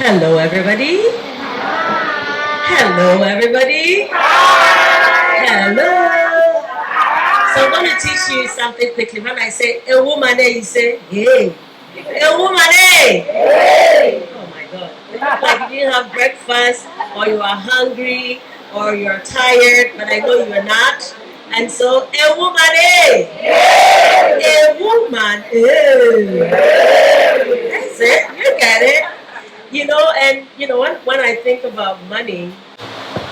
Hello, everybody. Hello, everybody. Hello. So I'm going to teach you something quickly. When I say a woman, you say, hey. A woman, hey. Oh my God. Like you didn't have breakfast, or you are hungry, or you're tired, but I know you're not. And so, a woman, a woman, that's it. You get it. When I think about money,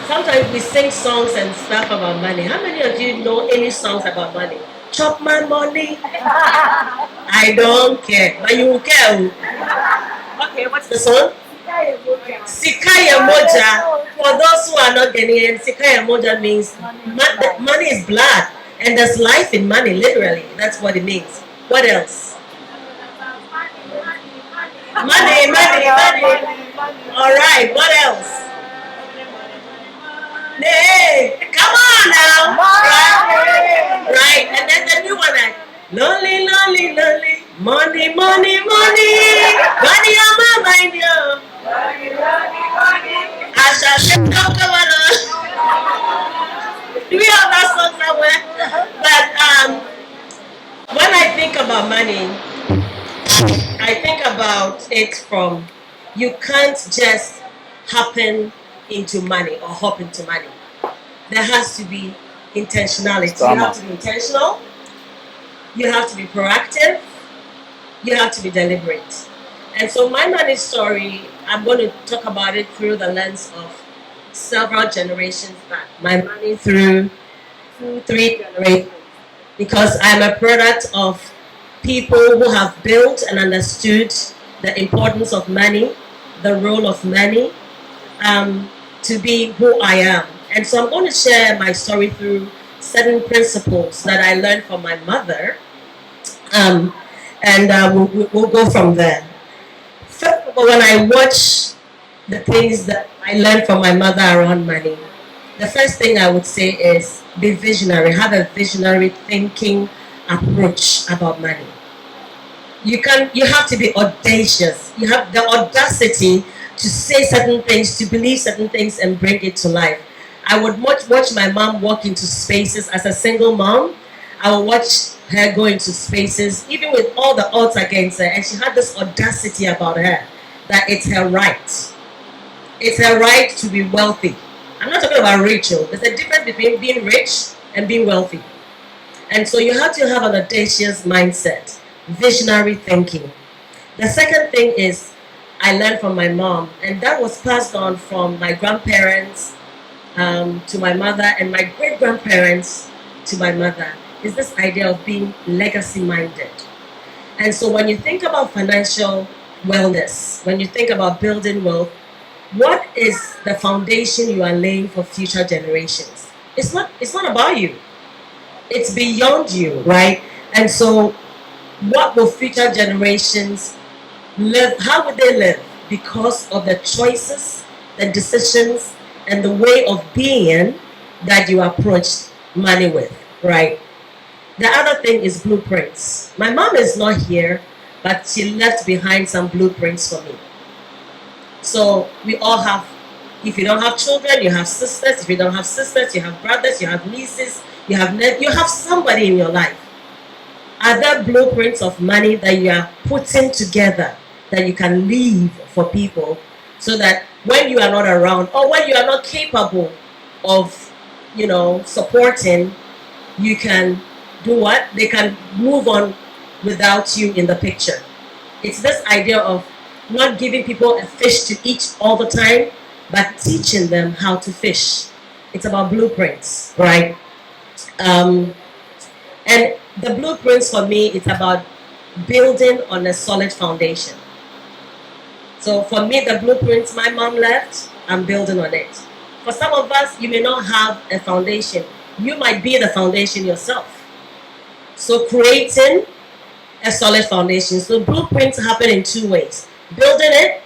sometimes we sing songs and stuff about money. How many of you know any songs about money? Chop my money. I don't care, but you care. Okay, what's the song? Sikaya Moja. For those who are not Ghanaian, Sikaya Moja means money is blood, and there's life in money. Literally, that's what it means. What else? Money. All right. What else? Hey, come on now. Right. And then the new one, lonely. Money. Money on my mind, yo. I shall say, come on. Do we have that song somewhere? But when I think about money, I think about it from, you can't just happen into money or hop into money. There has to be intentionality. You have to be intentional. You have to be proactive. You have to be deliberate. And so my money story, I'm going to talk about it through the lens of several generations back. My money through 3 generations. Because I'm a product of people who have built and understood the importance of money, the role of money, to be who I am. And so I'm going to share my story through certain principles that I learned from my mother, and we'll go from there. First of all, when I watch the things that I learned from my mother around money, the first thing I would say is be visionary, have a visionary thinking approach about money. You have to be audacious. You have the audacity to say certain things, to believe certain things, and bring it to life. I would watch my mom walk into spaces as a single mom. I would watch her go into spaces, even with all the odds against her, and she had this audacity about her that it's her right. It's her right to be wealthy. I'm not talking about Rachel. There's a difference between being rich and being wealthy. And so you have to have an audacious mindset, visionary thinking. The second thing is I learned from my mom, and that was passed on from my grandparents to my mother, and my great-grandparents to my mother, is this idea of being legacy-minded. And so when you think about financial wellness, when you think about building wealth, what is the foundation you are laying for future generations? It's not about you. It's beyond you, right? And so what will future generations live? How would they live? Because of the choices, the decisions, and the way of being that you approach money with, right? The other thing is blueprints. My mom is not here, but she left behind some blueprints for me. So we all have, if you don't have children, you have sisters. If you don't have sisters, you have brothers, you have nieces, you have somebody in your life. Are there blueprints of money that you are putting together that you can leave for people, so that when you are not around, or when you are not capable of, supporting, you can do what? They can move on without you in the picture. It's this idea of not giving people a fish to eat all the time, but teaching them how to fish. It's about blueprints, right? And the blueprints for me, it's about building on a solid foundation. So for me, the blueprints my mom left, I'm building on it. For some of us, you may not have a foundation. You might be the foundation yourself. So creating a solid foundation. So blueprints happen in 2 ways. Building it,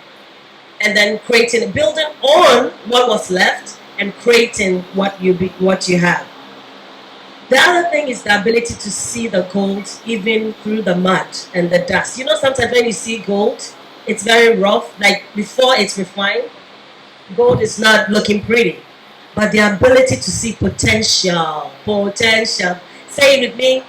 and then creating it. Building on what was left, and creating what you have. The other thing is the ability to see the gold even through the mud and the dust. Sometimes when you see gold, it's very rough. Like before it's refined, gold is not looking pretty. But the ability to see potential. Say it with me.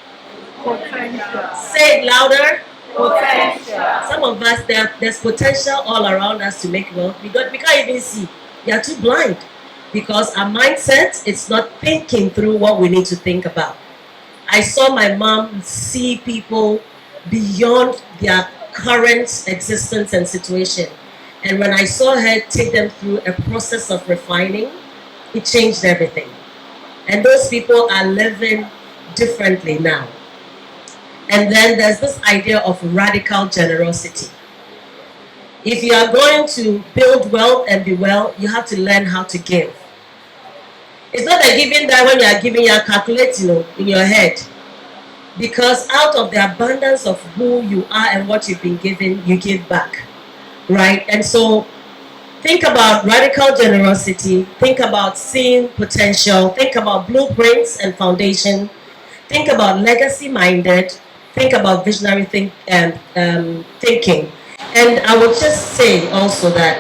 Potential. Say it louder. Potential. Some of us, there's potential all around us to make wealth. We can't even see. We are too blind because our mindset is not thinking through what we need to think about. I saw my mom see people beyond their current existence and situation. And when I saw her take them through a process of refining, it changed everything. And those people are living differently now. And then there's this idea of radical generosity. If you are going to build wealth and be well, you have to learn how to give. It's not a giving that when you are giving, you are calculating in your head. Because out of the abundance of who you are and what you've been given, you give back. Right? And so think about radical generosity. Think about seeing potential. Think about blueprints and foundation. Think about legacy-minded. Think about visionary thinking. And I would just say also that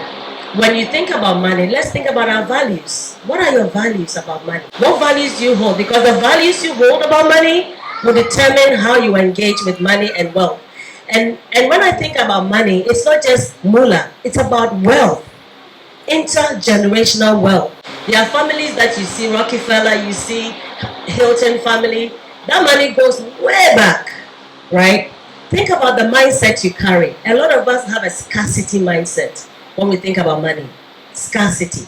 when you think about money, let's think about our values. What are your values about money? What values do you hold? Because the values you hold about money will determine how you engage with money and wealth. And when I think about money, it's not just moolah. It's about wealth. Intergenerational wealth. There are families that you see, Rockefeller, you see Hilton family. That money goes way back, right? Think about the mindset you carry. A lot of us have a scarcity mindset when we think about money. Scarcity.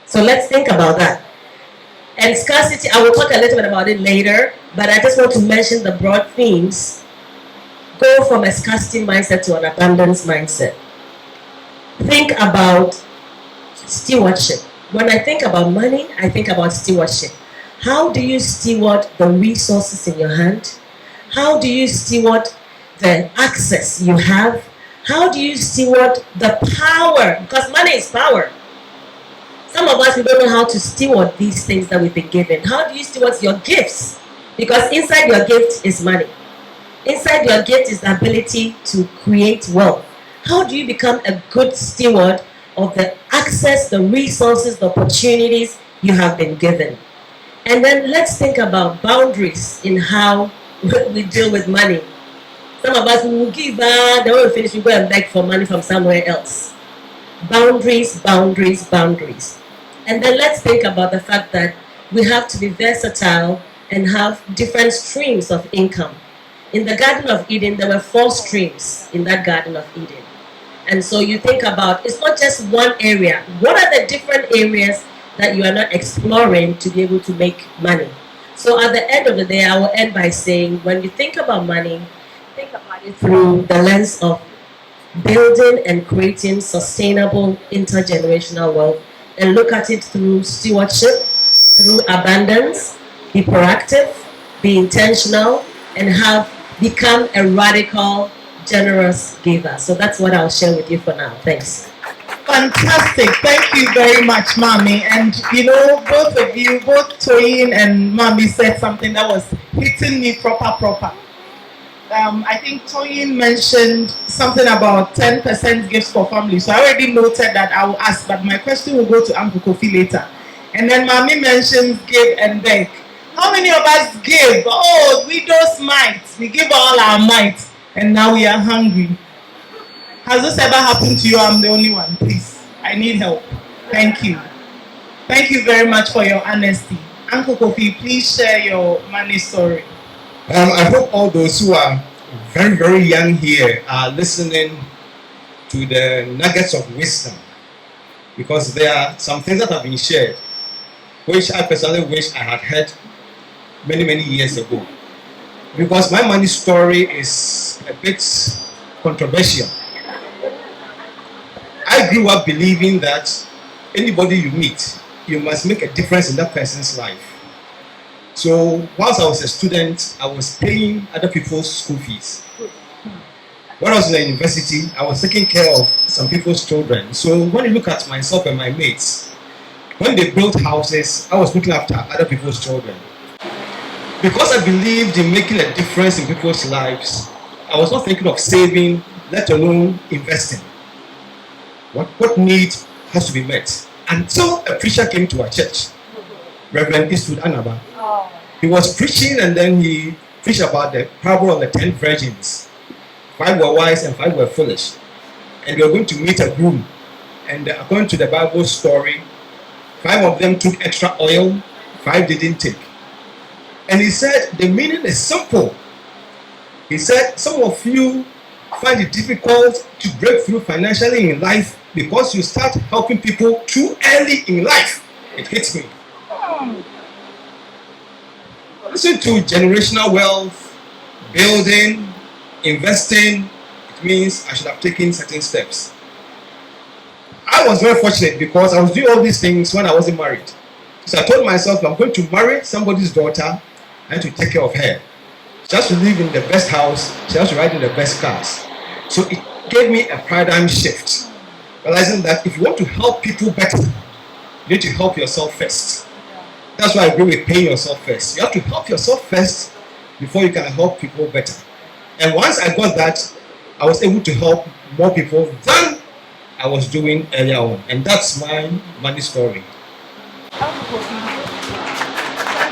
So let's think about that. And scarcity, I will talk a little bit about it later, but I just want to mention the broad themes. Go from a scarcity mindset to an abundance mindset. Think about stewardship. When I think about money, I think about stewardship. How do you steward the resources in your hand? How do you steward the access you have? How do you steward the power? Because money is power. Some of us, we don't know how to steward these things that we've been given. How do you steward your gifts? Because inside your gift is money. Inside your gift is the ability to create wealth. How do you become a good steward of the access, the resources, the opportunities you have been given? And then let's think about boundaries in how we deal with money. Some of us will give, then when we finish, we go and beg for money from somewhere else. Boundaries, boundaries, boundaries. And then let's think about the fact that we have to be versatile and have different streams of income. In the Garden of Eden, there were 4 streams in that Garden of Eden. And so you think about, it's not just one area. What are the different areas that you are not exploring to be able to make money? So at the end of the day, I will end by saying, when you think about money, think about it through the lens of building and creating sustainable intergenerational wealth, and look at it through stewardship, through abundance, be proactive, be intentional, and become a radical, generous giver. So that's what I'll share with you for now. Thanks. Fantastic. Thank you very much, Mami. And both of you, both Toyin and Mami, said something that was hitting me proper. I think Toyin mentioned something about 10% gifts for families. So I already noted that I will ask, but my question will go to Uncle Kofi later. And then Mami mentions give and beg. How many of us give? Oh, widow's might. We give all our might, and now we are hungry. Has this ever happened to you? I'm the only one. Please, I need help. Thank you. Thank you very much for your honesty. Uncle Kofi, please share your money story. I hope all those who are very, very young here are listening to the nuggets of wisdom, because there are some things that have been shared which I personally wish I had heard many, many years ago. Because my money story is a bit controversial. I grew up believing that anybody you meet, you must make a difference in that person's life. So whilst I was a student, I was paying other people's school fees. When I was in the university, I was taking care of some people's children. So when you look at myself and my mates, when they built houses, I was looking after other people's children. Because I believed in making a difference in people's lives, I was not thinking of saving, let alone investing. What need has to be met? Until a preacher came to our church, Reverend Eastwood Anaba. He was preaching and then he preached about the parable of the 10 virgins. 5 were wise and 5 were foolish. And they were going to meet a groom. And according to the Bible story, 5 of them took extra oil, 5 didn't take. And he said the meaning is simple. He said some of you find it difficult to break through financially in life because you start helping people too early in life. It hits me. Listen to generational wealth, building, investing. It means I should have taken certain steps. I was very fortunate because I was doing all these things when I wasn't married. So I told myself, I'm going to marry somebody's daughter and to take care of her. She has to live in the best house. She has to ride in the best cars. So it gave me a paradigm shift, realizing that if you want to help people better, you need to help yourself first. That's why I agree with paying yourself first. You have to help yourself first before you can help people better. And once I got that, I was able to help more people than I was doing earlier on. And that's my money story. Thank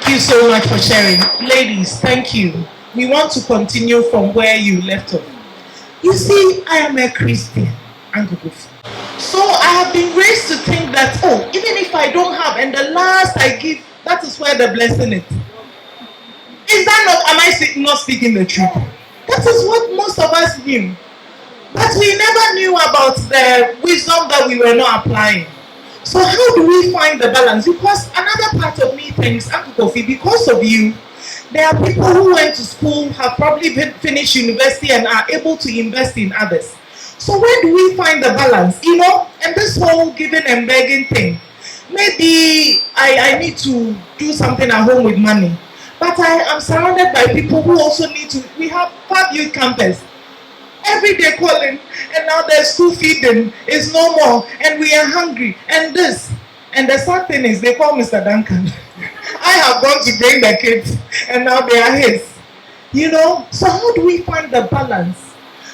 you so much for sharing. Ladies, thank you. We want to continue from where you left off. You see, I am a Christian, Uncle Kofi. So I have been raised to think that, even if I don't have, and the last I give, that is where the blessing is. Is that not, am I not speaking the truth? That is what most of us knew. But we never knew about the wisdom that we were not applying. So how do we find the balance? Because another part of me thinks, Uncle Kofi, because of you, there are people who went to school, have probably finished university and are able to invest in others. So where do we find the balance? And this whole giving and begging thing. Maybe I need to do something at home with money. But I am surrounded by people who also need to. We have iFAB youth campus. Every day calling, and now their school feeding is no more, and we are hungry, and this. And the sad thing is, they call Mr. Duncan. I have gone to bring the kids, and now they are his. So how do we find the balance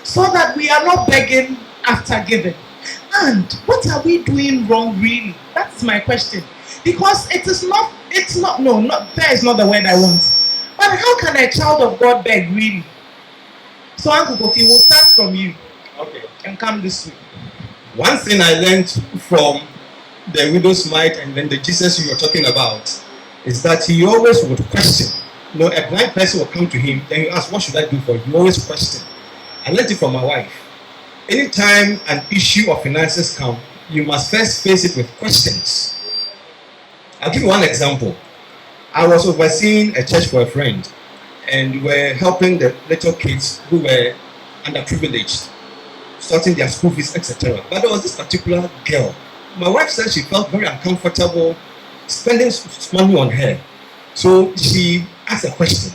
so that we are not begging after giving? And what are we doing wrong, really? That's my question. Because fair is not the word I want. But how can a child of God beg, really? So, Uncle Kofi, we'll start from you. Okay. And come this way. One thing I learned from the widow's mite and then the Jesus you were talking about is that he always would question. A blind person will come to him, then you ask, what should I do for you? He always question. I learned it from my wife. Anytime an issue of finances comes, you must first face it with questions. I'll give you one example. I was overseeing a church for a friend, and we were helping the little kids who were underprivileged, sorting their school fees, etc. But there was this particular girl. My wife said she felt very uncomfortable spending money on her. So she asked a question.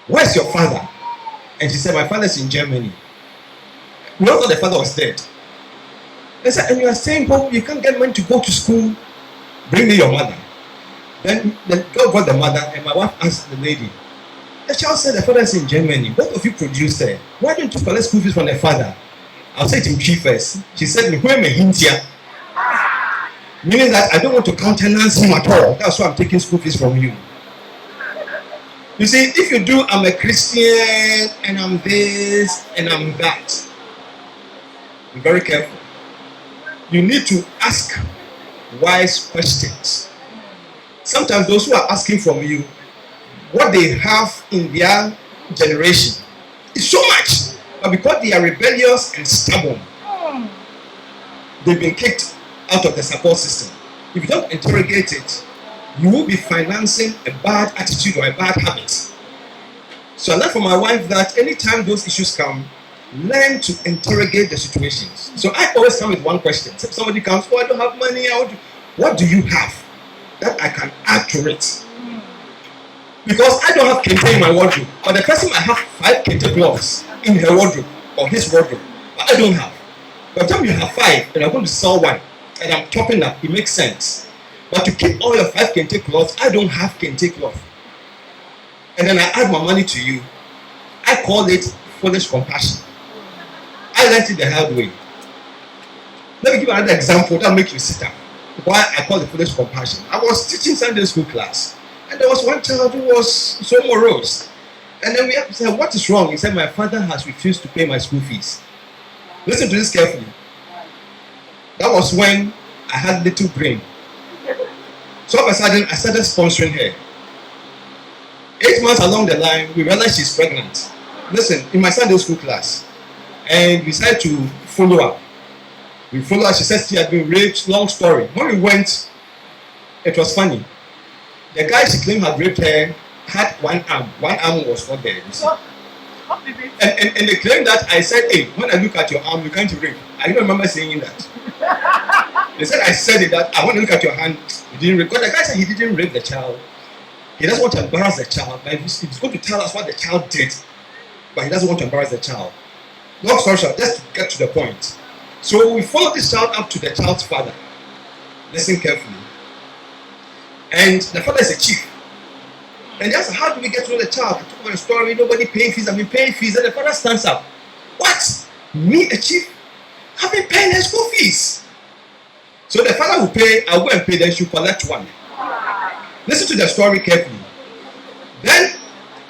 Where's your father? And she said, my father's in Germany. We all thought the father was dead. They said, and you are saying, Pope, you can't get money to go to school. Bring me your mother. Then the girl got the mother, and my wife asked the lady, the child said the father is in Germany. Both of you produce there. Why don't you collect school fees from the father? I'll say it in chief first. She said, meaning that I don't want to countenance him at all. That's why I'm taking school fees from you. You see, if you do, I'm a Christian, and I'm this, and I'm that. Be very careful. You need to ask wise questions. Sometimes those who are asking from you, what they have in their generation is so much, but because they are rebellious and stubborn, they've been kicked out of the support system. If you don't interrogate it, you will be financing a bad attitude or a bad habit. So I learned from my wife that anytime those issues come, learn to interrogate the situations. So I always come with one question. If somebody comes, I don't have money, what do you have that I can add to it? Because I don't have kente in my wardrobe, but the person might have 5 kente cloths in her wardrobe or his wardrobe, but I don't have. By the time you have 5 and I'm going to sell 1 and I'm chopping up, it makes sense. But to keep all your 5 kente cloths, I don't have kente cloth. And then I add my money to you. I call it foolish compassion. I learned it the hard way. Let me give another example that will make you sit up. Why I call the foolish compassion. I was teaching Sunday school class, and there was one child who was so morose. And then we have to say, what is wrong? He said, my father has refused to pay my school fees. Listen to this carefully. That was when I had little brain. So all of a sudden, I started sponsoring her. 8 months along the line, we realized she's pregnant. Listen, in my Sunday school class, and we decided to follow up. We followed her. She said she had been raped. Long story. When we went, it was funny. The guy she claimed had raped her had one arm. One arm was not there. You see? And they claimed that I said, hey, when I look at your arm, you can't rape. I don't remember saying that. They said I said it that I want to look at your hand. You didn't rape. Because the guy said he didn't rape the child. He doesn't want to embarrass the child. But he's going to tell us what the child did. But he doesn't want to embarrass the child. Long story short, just to get to the point. So we followed this child up to the child's father. Listen carefully. And the father is a chief. And they asked, how do we get to know the child? I told them a story, nobody paying fees, I've been paying fees. And the father stands up. What? Me, a chief? I've been paying her school fees. So the father will pay, I'll go and pay, then she'll collect one. Listen to the story carefully. Then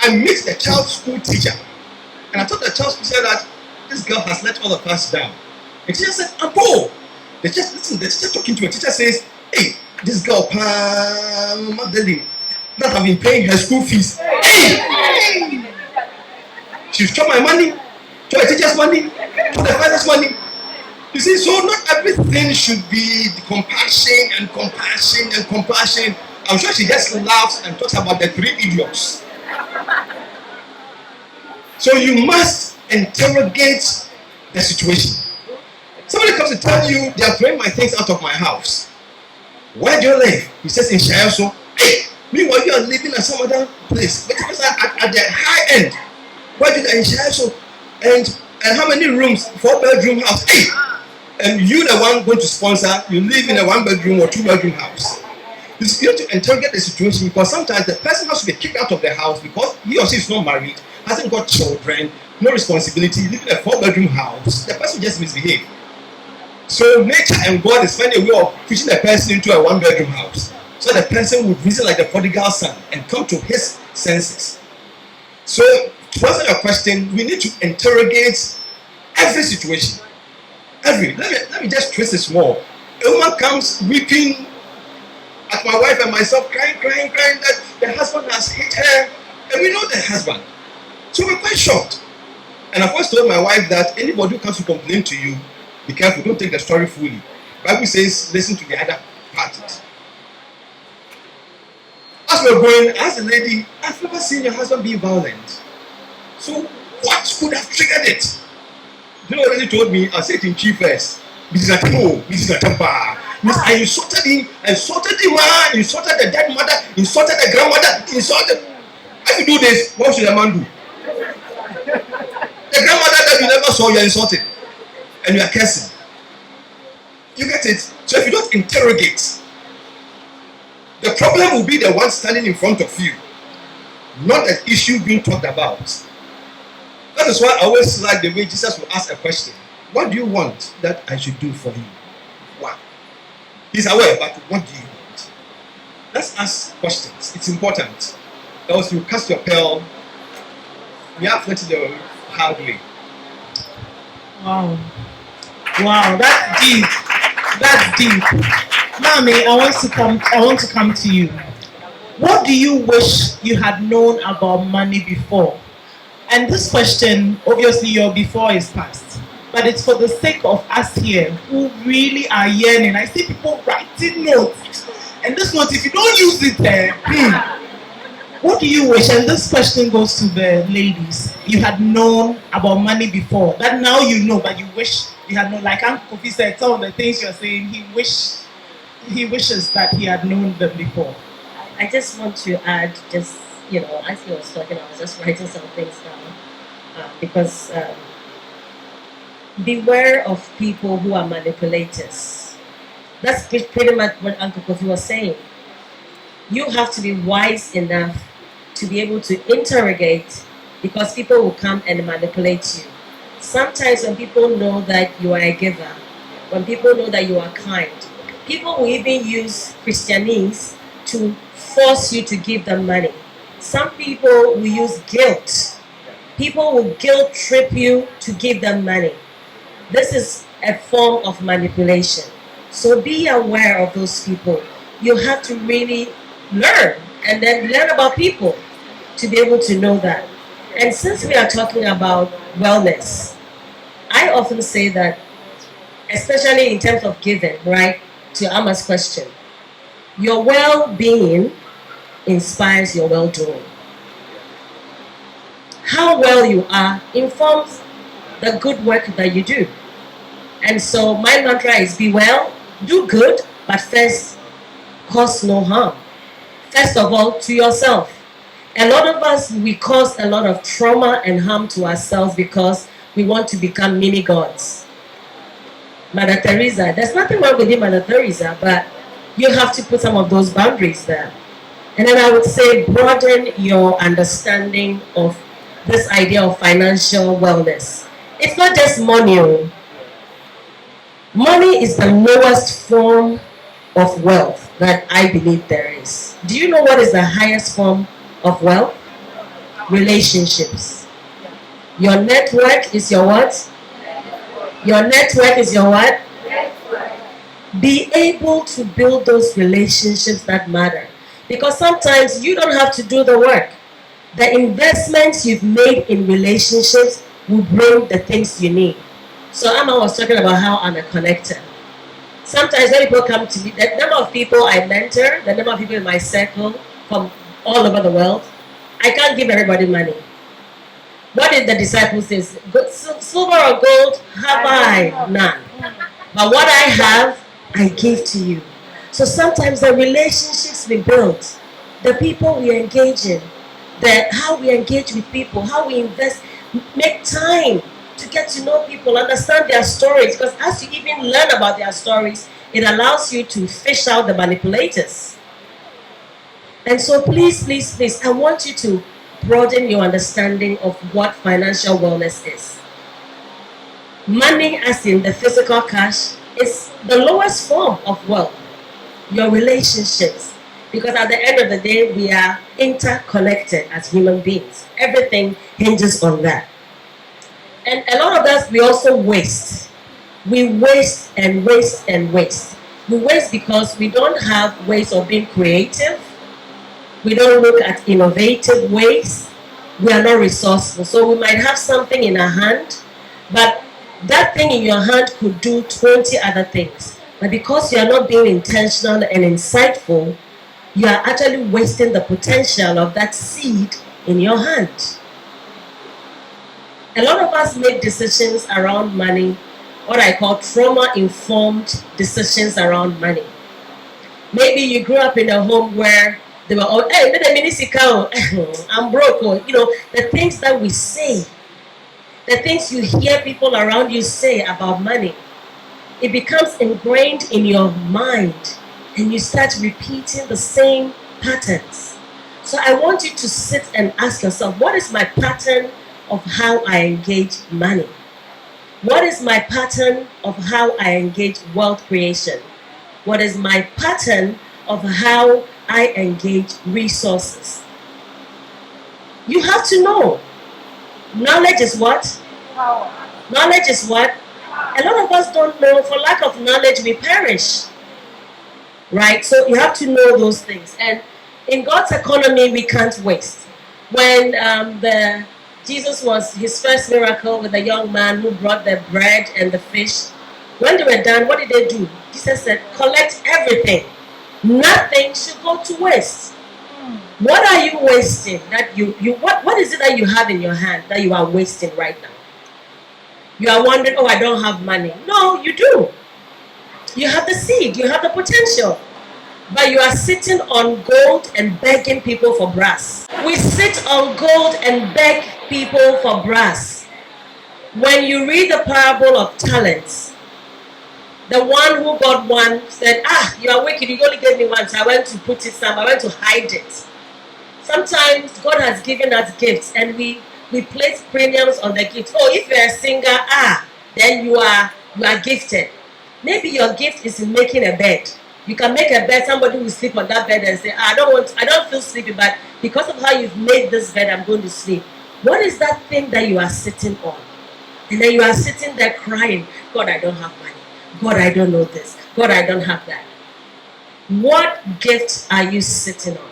I meet the child's school teacher. And I told the child's teacher that this girl has let all of us down. The teacher said, Ampo! The teacher talking to her. The teacher says, hey, this girl, Magdalene, that have been paying her school fees. Hey! She's took my money, took the teacher's money, took the father's money. You see, so not everything should be the compassion and compassion and compassion. I'm sure she just laughs and talks about the 3 idiots. So you must interrogate the situation. Somebody comes to tell you they are throwing my things out of my house. Where do you live? He says in Shayoso. Hey, meanwhile you are living at some other place. But because at the high end. Where do you live in Shayoso? And how many rooms? 4-bedroom house. Hey! And you the one going to sponsor, you live in a 1-bedroom or 2-bedroom house. You have to interrogate the situation because sometimes the person has to be kicked out of the house because he or she is not married, hasn't got children, no responsibility, live in a 4-bedroom house. The person just misbehaved. So nature and God is finding a way of pushing the person into a 1-bedroom house. So the person would reason like the prodigal son and come to his senses. So to answer your question, we need to interrogate every situation. Let me just trace it small. A woman comes weeping at my wife and myself, crying that the husband has hit her. And we know the husband. So we're quite shocked. And I've always told my wife that anybody who comes to complain to you, be careful, don't take the story fully. Bible says, listen to the other parties. As we're going, as a lady, I've never seen your husband be violent. So what could have triggered it? You know what he told me? I said in chief first. Mrs. Atimo, Mrs. Atamba. I insulted him, insulted the man, insulted the dead mother, insulted the grandmother, insulted. If you do this, what should a man do? The grandmother that you never saw, you're insulted. And you are cursing. You get it? So if you don't interrogate, the problem will be the one standing in front of you, not the issue being talked about. That is why I always like the way Jesus will ask a question. What do you want that I should do for you? What? He's aware, but what do you want? Let's ask questions. It's important. Else you cast your pearl, you have to let it the hard way. Wow. Wow, that's deep. That's deep. Mommy, I want to come to you. What do you wish you had known about money before? And this question, obviously your before is past. But it's for the sake of us here who really are yearning. I see people writing notes. And this note, if you don't use it, what do you wish? And this question goes to the ladies. You had known about money before. That now you know, but you wish you had known. Like Uncle Kofi said, some of the things you're saying, he wishes that he had known them before. I just want to add, as he was talking, I was just writing some things down. Because beware of people who are manipulators. That's pretty much what Uncle Kofi was saying. You have to be wise enough to be able to interrogate, because people will come and manipulate you. Sometimes when people know that you are a giver, when people know that you are kind. People will even use Christianese to force you to give them money. Some people will use guilt. People will guilt trip you to give them money. This is a form of manipulation. So be aware of those people. You have to really learn and then learn about people to be able to know that. And since we are talking about wellness, I often say that, especially in terms of giving, right, to Ama's question, your well-being inspires your well-doing. How well you are informs the good work that you do. And so my mantra is be well, do good, but first, cause no harm. First of all, to yourself. A lot of us, we cause a lot of trauma and harm to ourselves because we want to become mini gods. Mother Teresa, there's nothing wrong with you, Mother Teresa, but you have to put some of those boundaries there. And then I would say broaden your understanding of this idea of financial wellness. It's not just money. Money is the lowest form of wealth that I believe there is. Do you know what is the highest form of wealth? Relationships. Your network is your what? Your network is your what? Be able to build those relationships that matter. Because sometimes you don't have to do the work. The investments you've made in relationships will bring the things you need. So Amma was talking about how I'm a connector. Sometimes when people come to me, the number of people I mentor, the number of people in my circle from all over the world, I can't give everybody money. What did the disciples say? Silver or gold have I none. But what I have, I give to you. So sometimes the relationships we build, the people we engage in, how we engage with people, how we invest, make time to get to know people, understand their stories. Because as you even learn about their stories, it allows you to fish out the manipulators. And so please, please, please, I want you to broaden your understanding of what financial wellness is. Money, as in the physical cash, is the lowest form of wealth. Your relationships. Because at the end of the day, we are interconnected as human beings. Everything hinges on that. And a lot of us, we also waste. We waste and waste and waste. We waste because we don't have ways of being creative. We don't look at innovative ways. We are not resourceful. So we might have something in our hand, but that thing in your hand could do 20 other things. But because you are not being intentional and insightful, you are actually wasting the potential of that seed in your hand. A lot of us make decisions around money, what I call trauma-informed decisions around money. Maybe you grew up in a home where they were all, hey, I'm broke. Or, the things that we say, the things you hear people around you say about money, it becomes ingrained in your mind and you start repeating the same patterns. So I want you to sit and ask yourself, what is my pattern of how I engage money? What is my pattern of how I engage wealth creation? What is my pattern of how I engage resources? You have to know. Knowledge is what? Power. Knowledge is what? A lot of us don't know. For lack of knowledge, we perish. Right? So you have to know those things. And in God's economy, we can't waste. When Jesus was his first miracle with a young man who brought the bread and the fish, when they were done, what did they do? Jesus said, collect everything. Nothing should go to waste. What are you wasting? What is it that you have in your hand that you are wasting right now? You are wondering, oh, I don't have money. No, you do. You have the seed, you have the potential. But you are sitting on gold and begging people for brass. We sit on gold and beg people for brass. When you read the parable of talents, the one who got one said, you are wicked, you only gave me one, so I went to put it somewhere, I went to hide it. Sometimes God has given us gifts and we place premiums on the gifts. Oh, if you're a singer, then you are gifted. Maybe your gift is in making a bed. You can make a bed, somebody will sleep on that bed and say, I don't feel sleepy, but because of how you've made this bed, I'm going to sleep. What is that thing that you are sitting on? And then you are sitting there crying, God, I don't have money. God, I don't know this. God, I don't have that. What gift are you sitting on?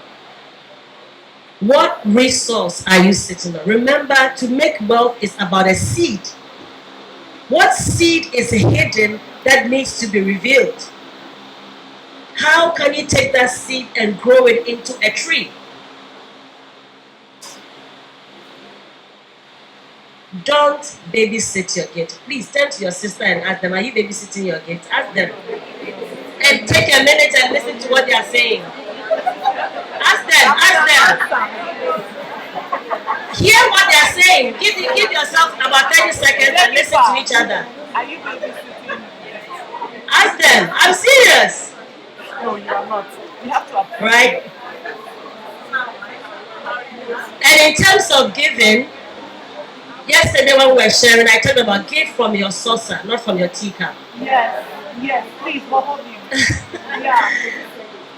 What resource are you sitting on? Remember, to make wealth is about a seed. What seed is hidden that needs to be revealed? How can you take that seed and grow it into a tree? Don't babysit your gift. Please turn to your sister and ask them, are you babysitting your gift? Ask them. And take a minute and listen to what they are saying. Ask them. Hear what they are saying. Give yourself about 30 seconds and listen to each other. Are you babysitting? Ask them. I'm serious. No, you are not. You have to approve. Right? And in terms of giving, yesterday when we were sharing, I talked about give from your saucer, not from your teacup. Yes, please, what you? Yeah.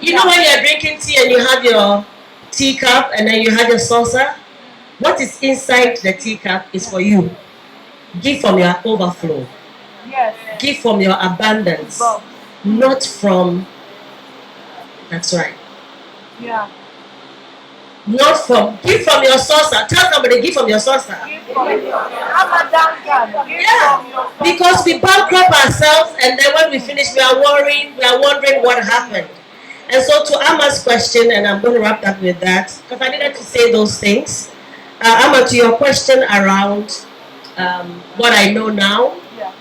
You know when you're drinking tea and you have your teacup and then you have your saucer? What is inside the teacup is for you. Give from your overflow. Yes. Give from your abundance. Not from... That's right. Yeah. Not from... Give from your saucer. Tell somebody, give from your saucer. Give from your... I'm a damn girl. Yeah. Because we bankrupt ourselves and then when we finish, we are wondering what happened. And so to Amma's question, and I'm going to wrap up with that, because I needed to say those things. Amma, to your question around what I know now, yeah.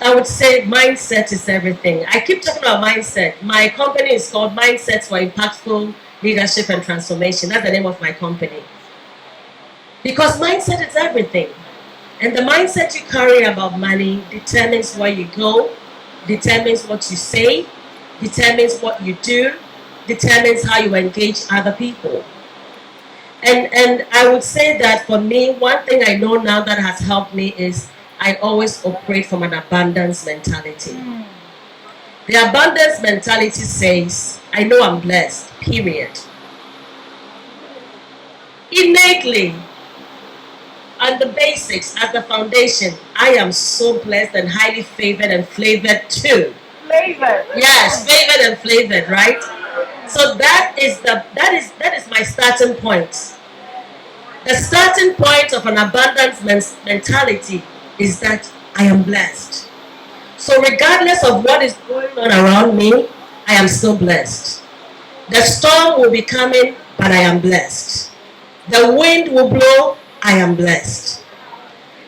I would say mindset is everything. I keep talking about mindset. My company is called Mindsets for Impactful Leadership and Transformation. That's the name of my company. Because mindset is everything. And the mindset you carry about money determines where you go, determines what you say, determines what you do, determines how you engage other people. And I would say that for me, one thing I know now that has helped me is I always operate from an abundance mentality. The abundance mentality says, I know I'm blessed, period. Innately, on the basics, at the foundation, I am so blessed and highly favored and flavored too. Flavored. Yes, favored and flavored, right? So that is my starting point. The starting point of an abundance mentality is that I am blessed. So regardless of what is going on around me, I am still blessed. The storm will be coming, but I am blessed. The wind will blow, I am blessed.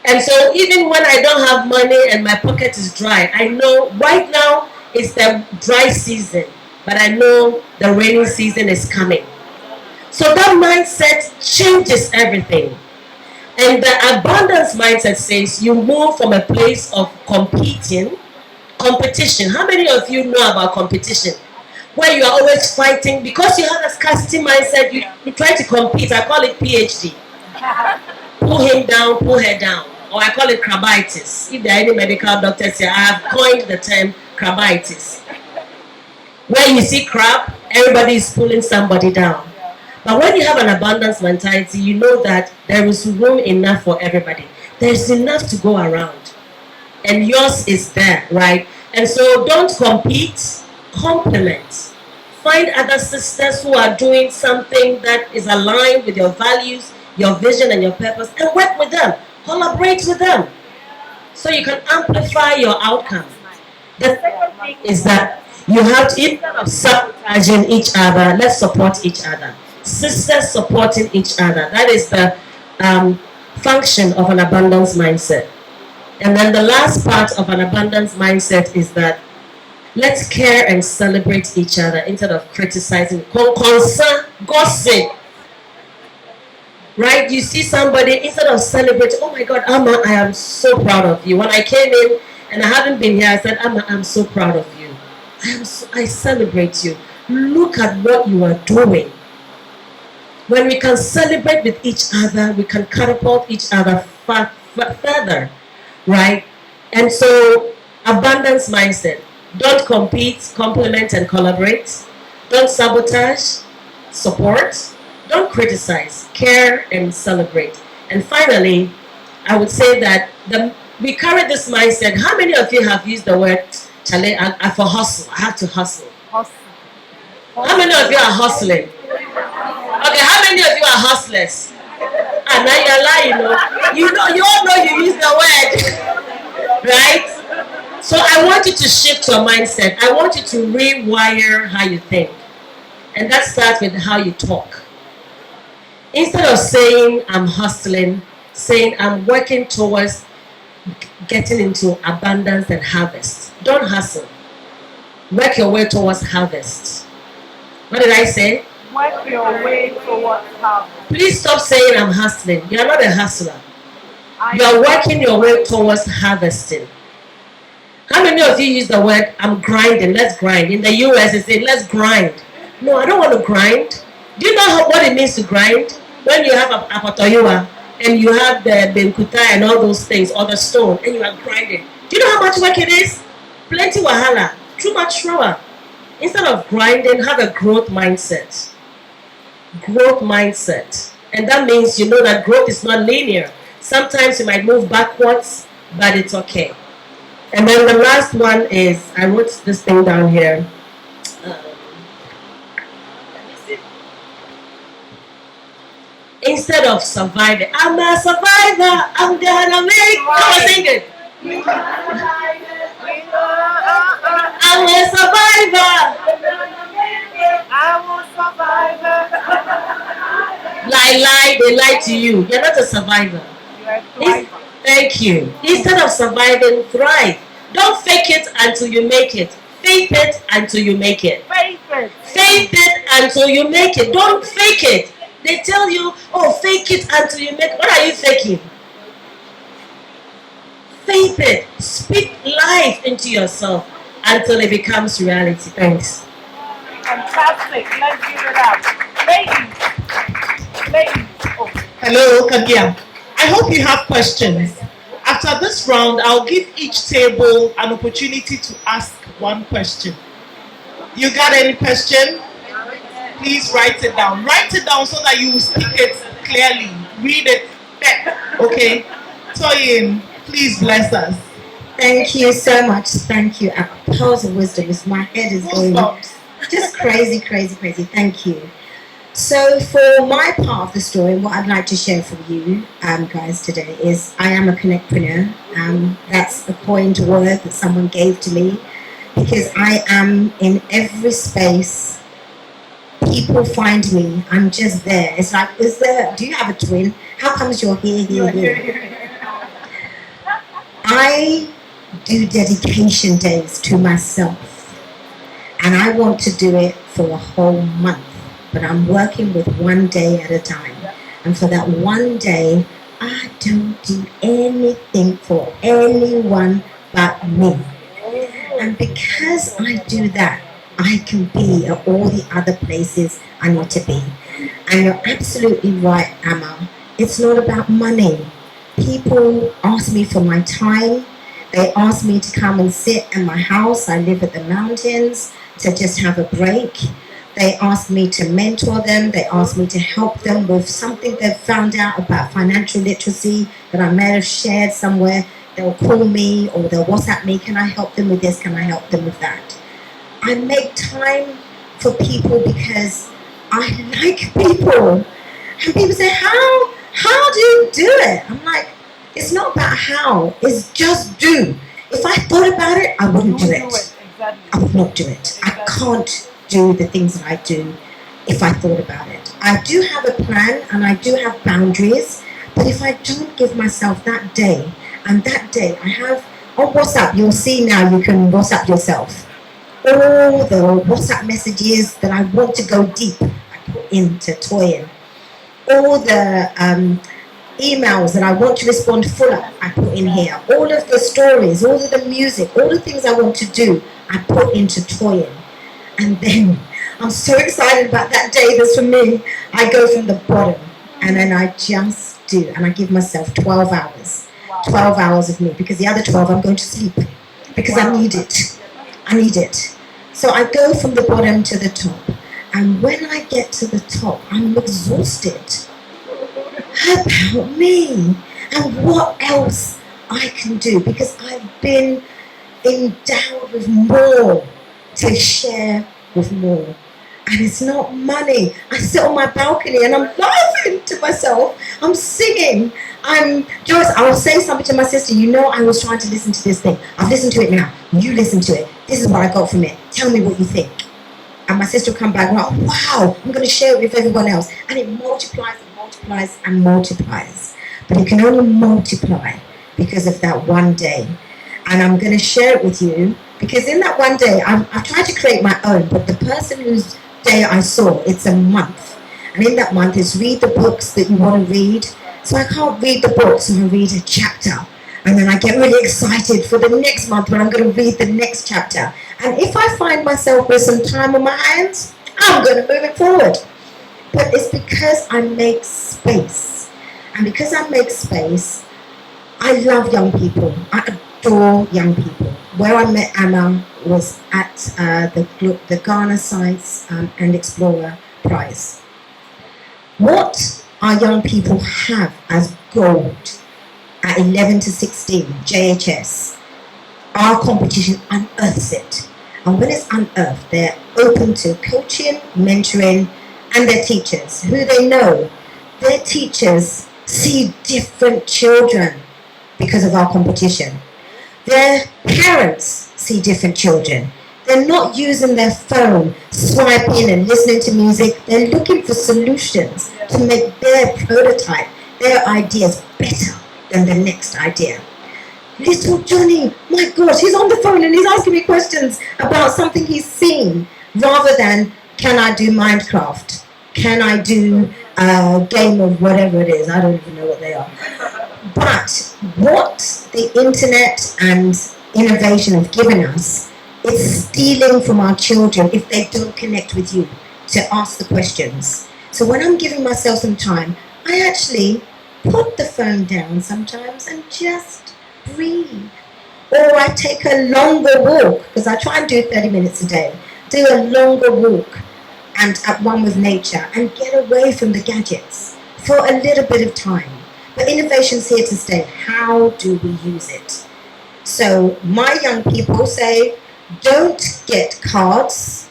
And so even when I don't have money and my pocket is dry, I know right now is the dry season, but I know the rainy season is coming. So that mindset changes everything. And the abundance mindset says you move from a place of competition. How many of you know about competition? Where you are always fighting because you have a scarcity mindset, you try to compete. I call it PhD. Pull him down, pull her down. Or I call it crabitis. If there are any medical doctors here, I have coined the term crabitis. Where you see crab, everybody is pulling somebody down. But when you have an abundance mentality, you know that there is room enough for everybody. There's enough to go around. And yours is there, right? And so don't compete, complement. Find other sisters who are doing something that is aligned with your values, your vision, and your purpose, and work with them. Collaborate with them. So you can amplify your outcome. The second thing is that you have to, instead of sabotaging each other, let's support each other. Sisters supporting each other. That is the function of an abundance mindset. And then the last part of an abundance mindset is that let's care and celebrate each other instead of criticizing. Concern, gossip. Right? You see somebody, instead of celebrating, oh my God, Amma, I am so proud of you. When I came in and I haven't been here, I said, Amma, I'm so proud of you. I celebrate you. Look at what you are doing. When we can celebrate with each other, we can catapult each other further, right? And so Abundance mindset. Don't compete, complement, and collaborate. Don't sabotage, support. Don't criticize, care, and celebrate. And finally, I would say that we carry this mindset. How many of you have used the word chale for hustle? I have to hustle. How many of you are hustling? Okay, how many of you are hustlers? And now you're lying, you all know you use the word, right? So I want you to shift your mindset. I want you to rewire how you think. And that starts with how you talk. Instead of saying I'm hustling, saying I'm working towards getting into abundance and harvest. Don't hustle. Work your way towards harvest. What did I say? Work your way towards harvest. Please stop saying I'm hustling. You're not a hustler. You're working your way towards harvesting. How many of you use the word I'm grinding? Let's grind. In the US, they say let's grind. No, I don't want to grind. Do you know what it means to grind? When you have a patoyua and you have the benkuta and all those things, or the stone, and you are grinding. Do you know how much work it is? Plenty wahala. Too much trouble. Instead of grinding, have a growth mindset. Growth mindset. And that means you know that growth is not linear. Sometimes you might move backwards, but it's okay. And then the last one is, I wrote this thing down here. Instead of surviving, I'm a survivor, I'm gonna make. Come on, sing it. I'm a survivor. I'm a survivor. Lie, they lie to you. You're not a survivor. Thank you. Instead of surviving, thrive. Don't fake it until you make it. Faith it until you make it. Faith it. Faith it until you make it. Don't fake it. They tell you, oh, fake it until you make it. What are you faking? Faith it. Speak life into yourself until it becomes reality. Thanks. Fantastic. Let's give it up. Ladies. Oh. Hello, Kagia. I hope you have questions. After this round, I'll give each table an opportunity to ask one question. You got any question? Please write it down. Write it down so that you will speak it clearly. Read it. Okay. Toyin, please bless us. Thank you so much. Thank you. Pearls of wisdom. My head is going just crazy. Thank you. So for my part of the story, what I'd like to share for you guys today is I am a connectpreneur. That's a coined word that someone gave to me because I am in every space. People find me. I'm just there. It's like, do you have a twin? How comes you're here? I do dedication days to myself. And I want to do it for a whole month. But I'm working with one day at a time. And for that one day, I don't do anything for anyone but me. And because I do that, I can be at all the other places I need to be. And you're absolutely right, Amma. It's not about money. People ask me for my time. They ask me to come and sit in my house. I live at the mountains, to just have a break. They ask me to mentor them. They ask me to help them with something they've found out about financial literacy that I may have shared somewhere. They'll call me or they'll WhatsApp me. Can I help them with this? Can I help them with that? I make time for people because I like people. And people say, how do you do it? I'm like, it's not about how, it's just do. If I thought about it, I wouldn't do it. I would not do it. I can't do the things that I do if I thought about it. I do have a plan and I do have boundaries, but if I don't give myself that day, and that day I have on WhatsApp, you'll see now you can WhatsApp yourself. All the WhatsApp messages that I want to go deep, I put into Toyin. All the emails that I want to respond fuller, I put in here. All of the stories, all of the music, all the things I want to do, I put into Toyin. And then I'm so excited about that day that's for me. I go from the bottom and then I just do, and I give myself 12 hours. 12 hours of me, because the other 12 I'm going to sleep. because I need it. I need it. So I go from the bottom to the top. And when I get to the top, I'm exhausted. How about me? And what else I can do? Because I've been endowed with more to share with more. And it's not money. I sit on my balcony and I'm laughing to myself. I'm singing. Joyce, I will say something to my sister. You know I was trying to listen to this thing. I've listened to it now. You listen to it. This is what I got from it. Tell me what you think. And my sister will come back and like, wow, I'm going to share it with everyone else. And it multiplies and multiplies and multiplies. But it can only multiply because of that one day. And I'm going to share it with you because in that one day, I've tried to create my own. But the person whose day I saw, it's a month. And in that month is read the books that you want to read. So I can't read the books and I read a chapter. And then I get really excited for the next month when I'm going to read the next chapter. And if I find myself with some time on my hands, I'm going to move it forward. But it's because I make space. And because I make space, I love young people. I adore young people. Where I met Anna was at the Ghana Science and Explorer Prize. What our young people have as gold at 11 to 16, JHS, our competition unearths it. And when it's unearthed, they're open to coaching, mentoring, and their teachers, who they know. Their teachers see different children because of our competition. Their parents see different children. They're not using their phone, swiping and listening to music. They're looking for solutions to make their prototype, their ideas better than the next idea. Little Johnny, my gosh, he's on the phone and he's asking me questions about something he's seen rather than, can I do Minecraft? Can I do a game of whatever it is? I don't even know what they are. But what the internet and innovation have given us is stealing from our children if they don't connect with you to ask the questions. So when I'm giving myself some time, I actually put the phone down sometimes and just breathe. Or I take a longer walk, because I try and do 30 minutes a day. Do a longer walk and at one with nature and get away from the gadgets for a little bit of time. But innovation's here to stay. How do we use it? So my young people say, don't get cards.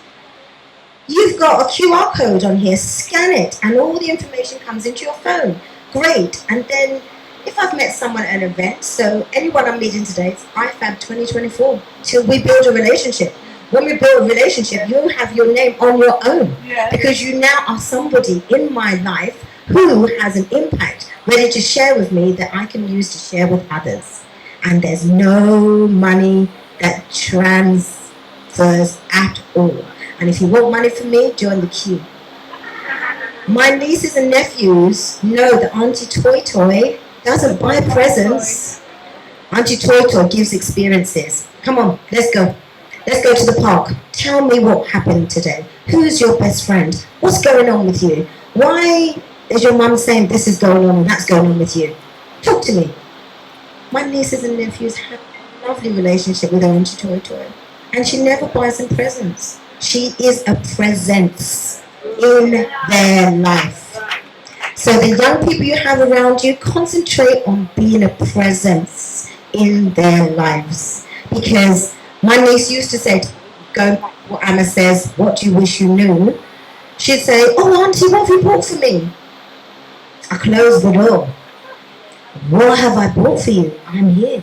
You've got a QR code on here, scan it, and all the information comes into your phone. Great. And then if I've met someone at an event, so anyone I'm meeting today, it's iFAB 2024, till we build a relationship. When we build a relationship, you'll have your name on your own, because you now are somebody in my life who has an impact ready to share with me that I can use to share with others. And there's no money that transfers at all. And if you want money from me, join the queue. My nieces and nephews know that Auntie Toy Toy doesn't buy presents. Auntie Toy Toy gives experiences. Come on, let's go. Let's go to the park. Tell me what happened today. Who's your best friend? What's going on with you? Why is your mum saying this is going on and that's going on with you? Talk to me. My nieces and nephews have a lovely relationship with Auntie Toy Toy. And she never buys them presents. She is a presence in their life. So the young people you have around you, concentrate on being a presence in their lives. Because my niece used to say, going back to what Emma says, what do you wish you knew? She'd say, oh, Auntie, what have you bought for me? I closed the door. What have I bought for you? I'm here.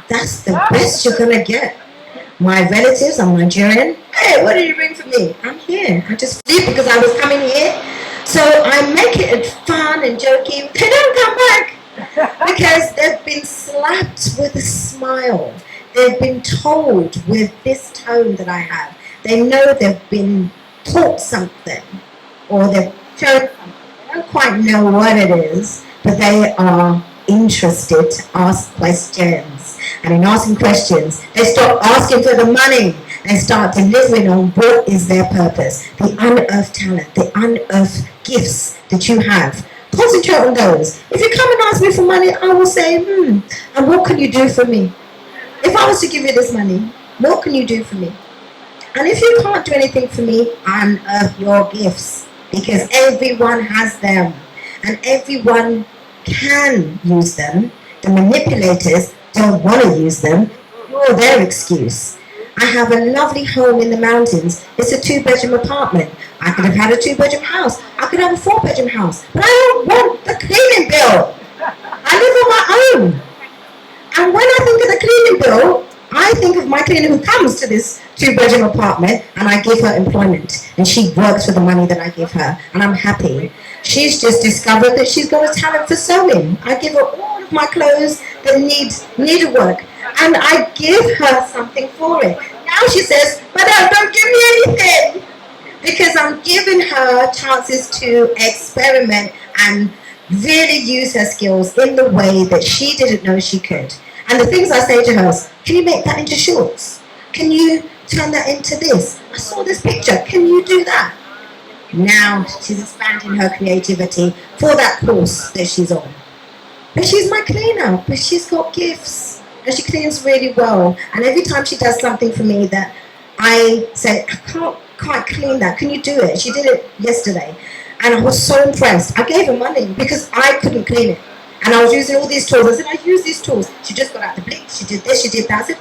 That's the best you're going to get. My relatives are Nigerian. Hey, what did you bring for me? I'm here. I just flew because I was coming here. So I make it fun and joking. They don't come back because they've been slapped with a smile. They've been told with this tone that I have. They know they've been taught something or they've shown something. They don't quite know what it is, but they are interested to ask questions. And in asking questions, they stop asking for the money and start delivering on what is their purpose, the unearthed talent, the unearthed gifts that you have. Concentrate on those. If you come and ask me for money, I will say, and what can you do for me? if I was to give you this money, what can you do for me? And if you can't do anything for me, unearth your gifts, because everyone has them and everyone can use them. The manipulators don't want to use them. You're their excuse. I have a lovely home in the mountains. It's a 2-bedroom apartment. I could have had a 2-bedroom house. I could have a 4-bedroom house. But I don't want the cleaning bill. I live on my own. And when I think of the cleaning bill, I think of my cleaner who comes to this 2-bedroom apartment and I give her employment. And she works for the money that I give her. And I'm happy. She's just discovered that she's got a talent for sewing. I give her all of my clothes that need needlework. And I give her something for it. Now she says, but don't give me anything. Because I'm giving her chances to experiment and really use her skills in the way that she didn't know she could. And the things I say to her is, can you make that into shorts? Can you turn that into this? I saw this picture. Can you do that? Now she's expanding her creativity for that course that she's on. But she's my cleaner, but she's got gifts. And she cleans really well. And every time she does something for me that I say, I can't quite clean that. Can you do it? She did it yesterday. And I was so impressed. I gave her money because I couldn't clean it. And I was using all these tools. I said, I use these tools. She just got out the bleach. She did this, she did that. I said,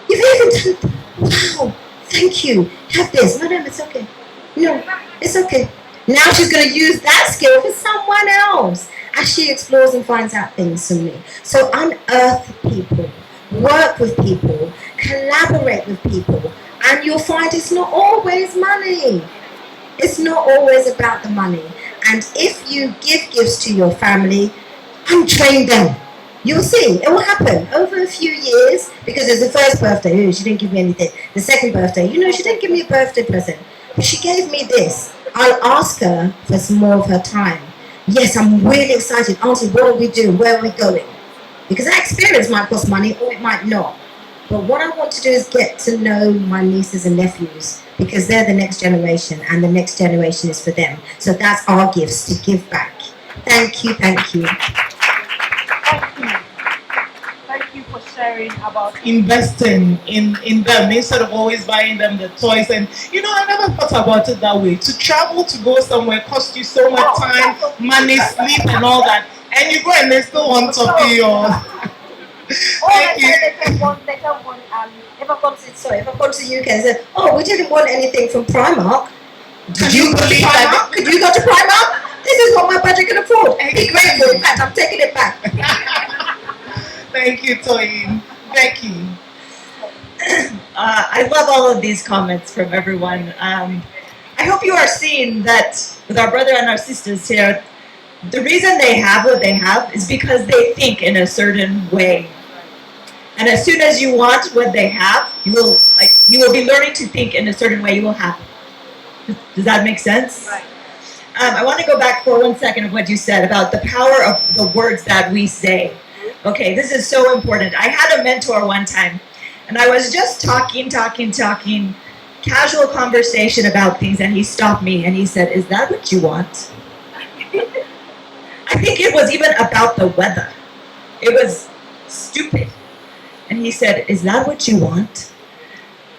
you've even done, wow, thank you. Have this. No, it's okay. No, it's okay. Now she's going to use that skill for someone else as she explores and finds out things from me. So unearth people, work with people, collaborate with people, and you'll find it's not always money. It's not always about the money. And if you give gifts to your family, untrain them. You'll see, it will happen over a few years, because there's the first birthday, she didn't give me anything. The second birthday, she didn't give me a birthday present, but she gave me this. I'll ask her for some more of her time. Yes, I'm really excited. Auntie, what are we doing? Where are we going? Because that experience might cost money or it might not. But what I want to do is get to know my nieces and nephews, because they're the next generation and the next generation is for them. So that's our gifts, to give back. Thank you, thank you. Thank you for sharing about investing in them instead of always buying them the toys. And I never thought about it that way. To travel to go somewhere costs you so much time, money, sleep, and all that. And you go and they still want to be your. If I come to UK and say, oh, we didn't want anything from Primark. Did you believe that? Could you go to Primark? This is what my budget can afford. Be grateful. In fact, I'm taking it back. Thank you, Toyin. Becky. I love all of these comments from everyone. I hope you are seeing that with our brother and our sisters here, the reason they have what they have is because they think in a certain way. And as soon as you want what they have, you will be learning to think in a certain way. You will have it. Does that make sense? Right. I want to go back for 1 second of what you said about the power of the words that we say. Okay, this is so important. I had a mentor one time, and I was just talking, casual conversation about things, and he stopped me and he said, is that what you want? I think it was even about the weather. It was stupid. And he said, is that what you want?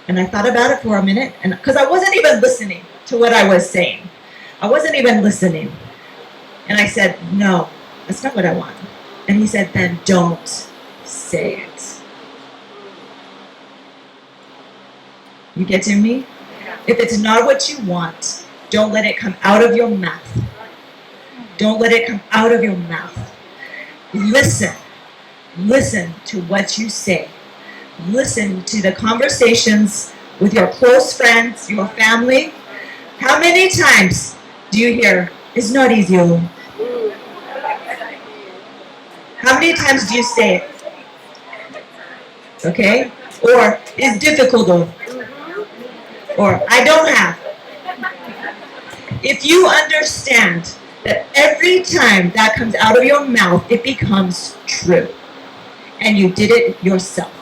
And I thought about it for a minute, and because I wasn't even listening to what I was saying. I wasn't even listening. And I said, no, that's not what I want. And he said, then don't say it. You getting me? If it's not what you want, don't let it come out of your mouth. Don't let it come out of your mouth. Listen. Listen to what you say. Listen to the conversations with your close friends, your family. How many times do you hear, it's not easy? How many times do you say it? Okay? Or, it's difficult. Or, I don't have. If you understand that every time that comes out of your mouth, it becomes true. And you did it yourself.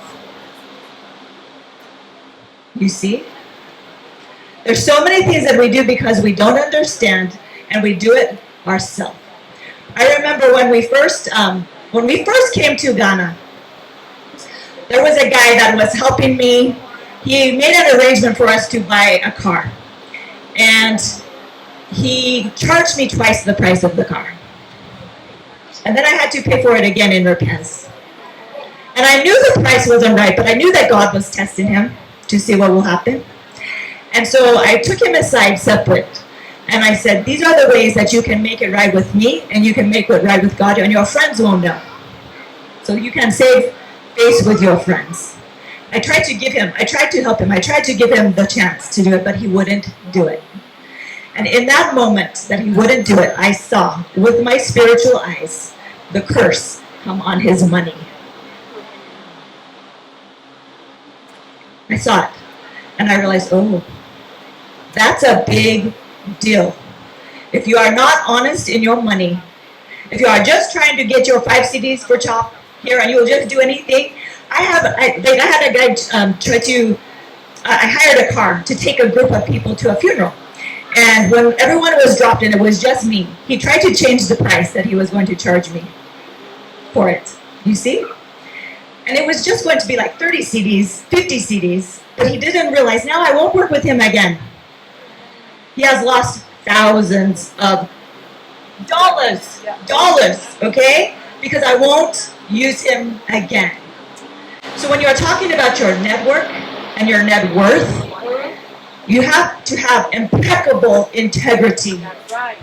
You see? There's so many things that we do because we don't understand, and we do it ourselves. I remember when we first came to Ghana, there was a guy that was helping me. He made an arrangement for us to buy a car. And he charged me twice the price of the car. And then I had to pay for it again in repairs. And I knew the price wasn't right, but I knew that God was testing him to see what will happen. And so I took him aside separate. And I said, these are the ways that you can make it right with me, and you can make it right with God, and your friends won't know. So you can save face with your friends. I tried to help him. I tried to give him the chance to do it, but he wouldn't do it. And in that moment that he wouldn't do it, I saw with my spiritual eyes the curse come on his money. I saw it. And I realized, oh, that's a big deal. If you are not honest in your money, if you are just trying to get your 5 CDs for CHOP here and you'll just do anything. I had a guy I hired a car to take a group of people to a funeral. And when everyone was dropped in, it was just me. He tried to change the price that he was going to charge me for it. You see? And it was just going to be like 30 CDs, 50 CDs, but he didn't realize, now I won't work with him again. He has lost thousands of dollars, okay? Because I won't use him again. So when you're talking about your network and your net worth, you have to have impeccable integrity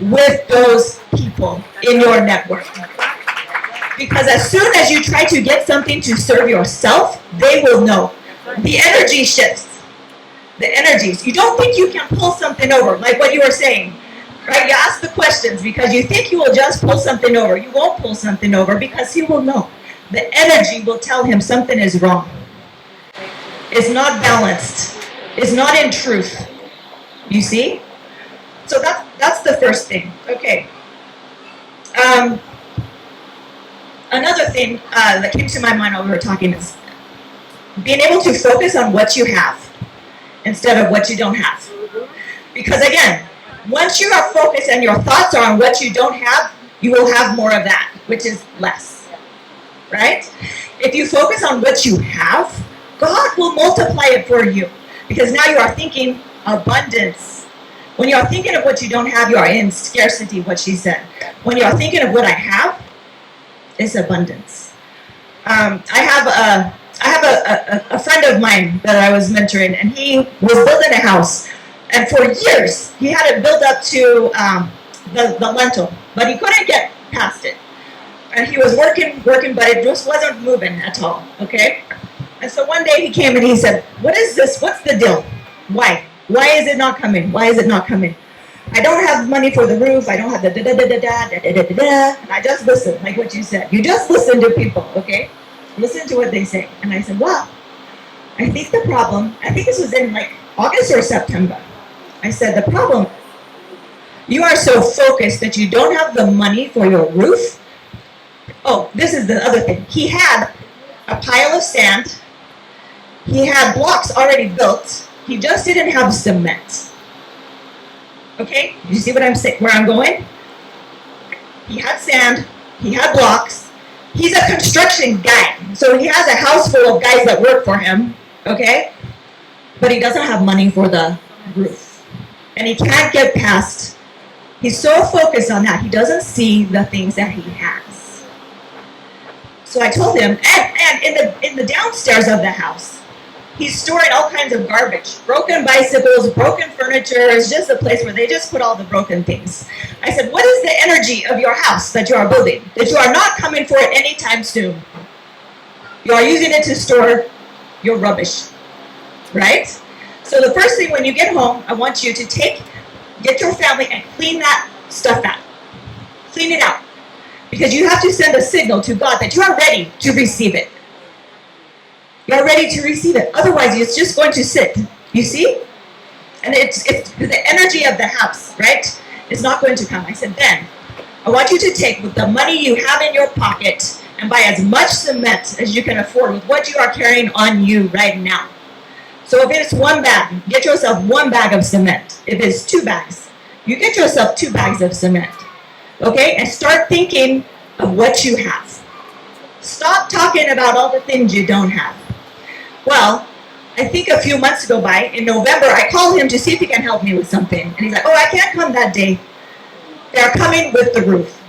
with those people in your network. Because as soon as you try to get something to serve yourself, they will know. The energy shifts. The energies. You don't think you can pull something over, like what you were saying, right? You ask the questions because you think you will just pull something over. You won't pull something over because he will know. The energy will tell him something is wrong. It's not balanced. It's not in truth. You see? So that's the first thing. Okay. Another thing that came to my mind while we were talking is being able to focus on what you have instead of what you don't have. Because again, once you are focused and your thoughts are on what you don't have, you will have more of that, which is less. Right? If you focus on what you have, God will multiply it for you. Because now you are thinking abundance. When you are thinking of what you don't have, you are in scarcity, what she said. When you are thinking of what I have, it's abundance. I have a friend of mine that I was mentoring, and he was building a house. And for years, he had it built up to the lintel, but he couldn't get past it. And he was working, but it just wasn't moving at all, okay? And so one day he came and he said, what is this? What's the deal? Why? Why is it not coming? Why is it not coming? I don't have money for the roof. I don't have the da-da-da-da-da. And I just listen, like what you said. You just listen to people, okay? Listen to what they say. And I said, wow, I think this was in like August or September. I said, the problem, you are so focused that you don't have the money for your roof. Oh, this is the other thing. He had a pile of sand. He had blocks already built. He just didn't have cement. Okay, you see what I'm saying? Where I'm going? He had sand. He had blocks. He's a construction guy, so he has a house full of guys that work for him. Okay, but he doesn't have money for the roof, and he can't get past. He's so focused on that, he doesn't see the things that he has. So I told him, and in the downstairs of the house, he's storing all kinds of garbage, broken bicycles, broken furniture. It's just a place where they just put all the broken things. I said, what is the energy of your house that you are building, that you are not coming for it anytime soon? You are using it to store your rubbish, right? So the first thing when you get home, I want you to get your family and clean that stuff out. Clean it out. Because you have to send a signal to God that you are ready to receive it. You're ready to receive it. Otherwise, it's just going to sit. You see? And it's the energy of the house, right? It's not going to come. I said, then, I want you to take with the money you have in your pocket and buy as much cement as you can afford with what you are carrying on you right now. So if it's one bag, get yourself one bag of cement. If it's 2 bags, you get yourself 2 bags of cement. Okay? And start thinking of what you have. Stop talking about all the things you don't have. Well, I think a few months go by. In November, I called him to see if he can help me with something. And he's like, oh, I can't come that day. They're coming with the roof.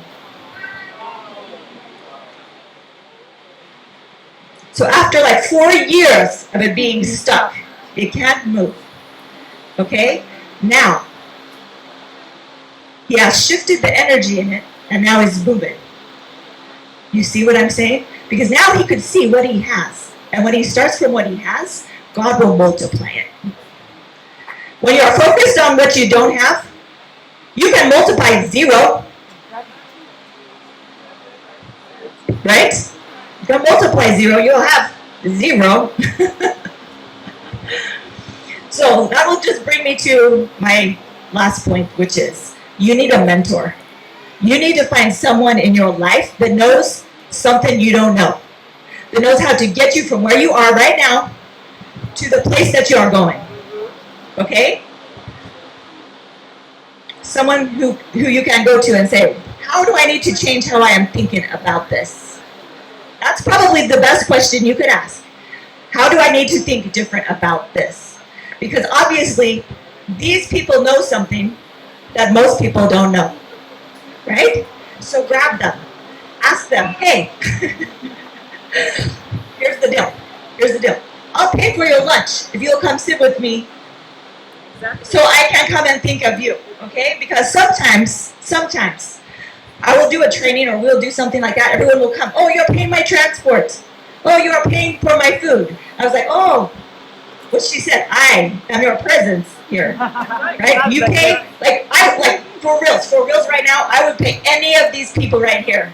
So after like 4 years of it being stuck, it can't move. Okay? Now, he has shifted the energy in it, and now it's moving. You see what I'm saying? Because now he could see what he has. And when he starts from what he has, God will multiply it. When you're focused on what you don't have, you can multiply 0. Right? You can multiply 0, you'll have 0. So that will just bring me to my last point, which is you need a mentor. You need to find someone in your life that knows something you don't know, that knows how to get you from where you are right now to the place that you are going. Okay? Someone who you can go to and say, how do I need to change how I am thinking about this? That's probably the best question you could ask. How do I need to think different about this? Because obviously, these people know something that most people don't know. Right? So grab them. Ask them, hey, here's the deal. Here's the deal. I'll pay for your lunch if you'll come sit with me so I can come and think of you. Okay? Because sometimes, I will do a training or we'll do something like that. Everyone will come. Oh, you're paying my transport. Oh, you are paying for my food. I was like, oh, what she said, I am your presence here. Right? You pay, for reals right now, I would pay any of these people right here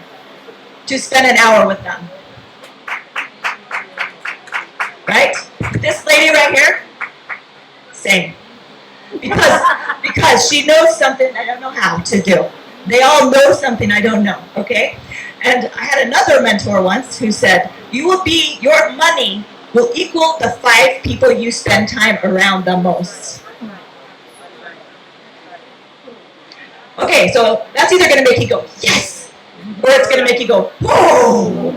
to spend an hour with them. Right? This lady right here, same. Because she knows something I don't know how to do. They all know something I don't know, okay? And I had another mentor once who said, your money will equal the 5 people you spend time around the most. Okay, so that's either going to make you go, yes, or it's going to make you go, whoa.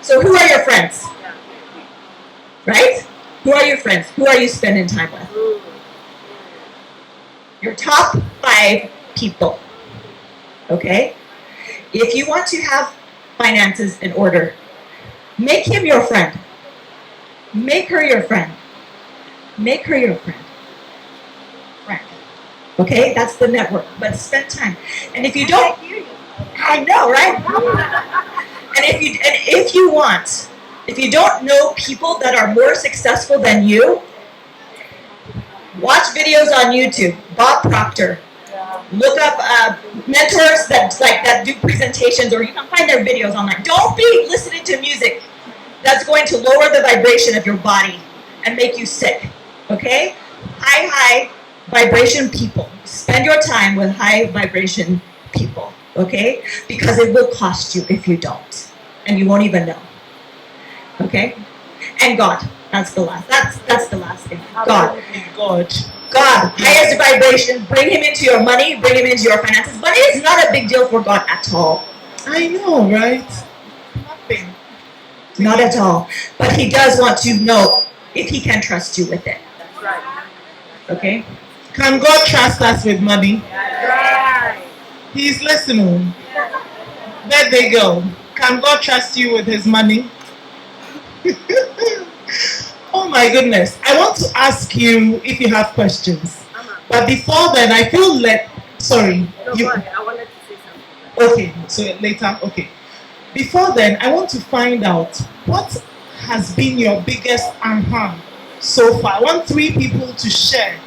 So who are your friends? Right? Who are your friends? Who are you spending time with? Your top 5 people. Okay? If you want to have finances in order, make him your friend. Make her your friend. Make her your friend. Friend. Okay? That's the network. But spend time. And if you don't, I know, right? And if you don't know people that are more successful than you, watch videos on YouTube. Bob Proctor. Look up mentors that do presentations, or you can find their videos online. Don't be listening to music that's going to lower the vibration of your body and make you sick. Okay? High vibration people. Spend your time with high vibration people. Okay? Because it will cost you if you don't. And you won't even know. Okay? And God. That's the last. That's the last thing. God. Highest vibration. Bring him into your money. Bring him into your finances. Money is not a big deal for God at all. I know, right? Nothing. Not at all. But he does want to know if he can trust you with it. That's right. Okay? Can God trust us with money? Right. He's listening. There they go. Can God trust you with his money? Oh my goodness. I want to ask you if you have questions. But before then, I feel sorry. No, I wanted to say something. Okay, so later. Okay. Before then, I want to find out what has been your biggest aha so far. I want 3 people to share.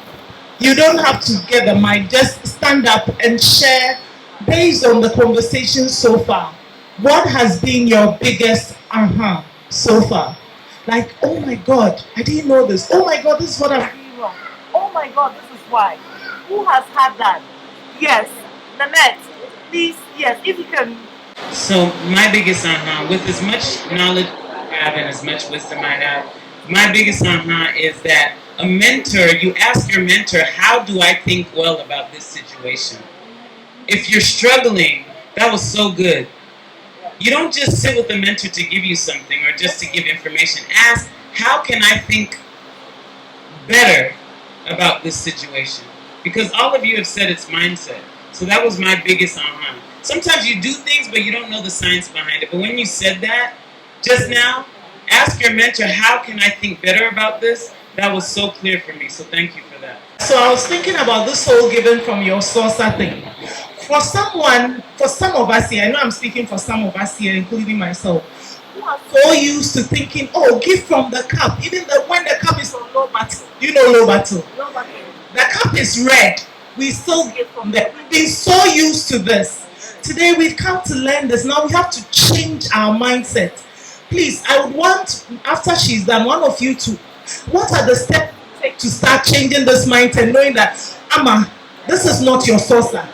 You don't have to get the mic. Just stand up and share based on the conversation so far. What has been your biggest aha so far? Like, oh my God, I didn't know this. Oh my God, this is what I'm Really wrong. Oh my God, this is why. Who has had that? Yes, Nanette. Please, yes, if you can. So my biggest aha, with as much knowledge I have and as much wisdom I have, my biggest aha is that a mentor, you ask your mentor, how do I think well about this situation? If you're struggling, that was so good. You don't just sit with a mentor to give you something or just to give information. Ask, how can I think better about this situation? Because all of you have said it's mindset. So that was my biggest aha. Sometimes you do things, but you don't know the science behind it. But when you said that just now, ask your mentor, how can I think better about this? That was so clear for me. So thank you for that. So I was thinking about this whole given from your saucer thing. For some of us here, I know I'm speaking for some of us here, including myself, who are so used to thinking, oh, give from the cup. Even when the cup is on low battle. You know low battle. The cup is red. We still give from there. We've been so used to this. Today we've come to learn this. Now we have to change our mindset. Please, I would want, after she's done, one of you to, what are the steps to start changing this mindset, knowing that, Amma, this is not your saucer.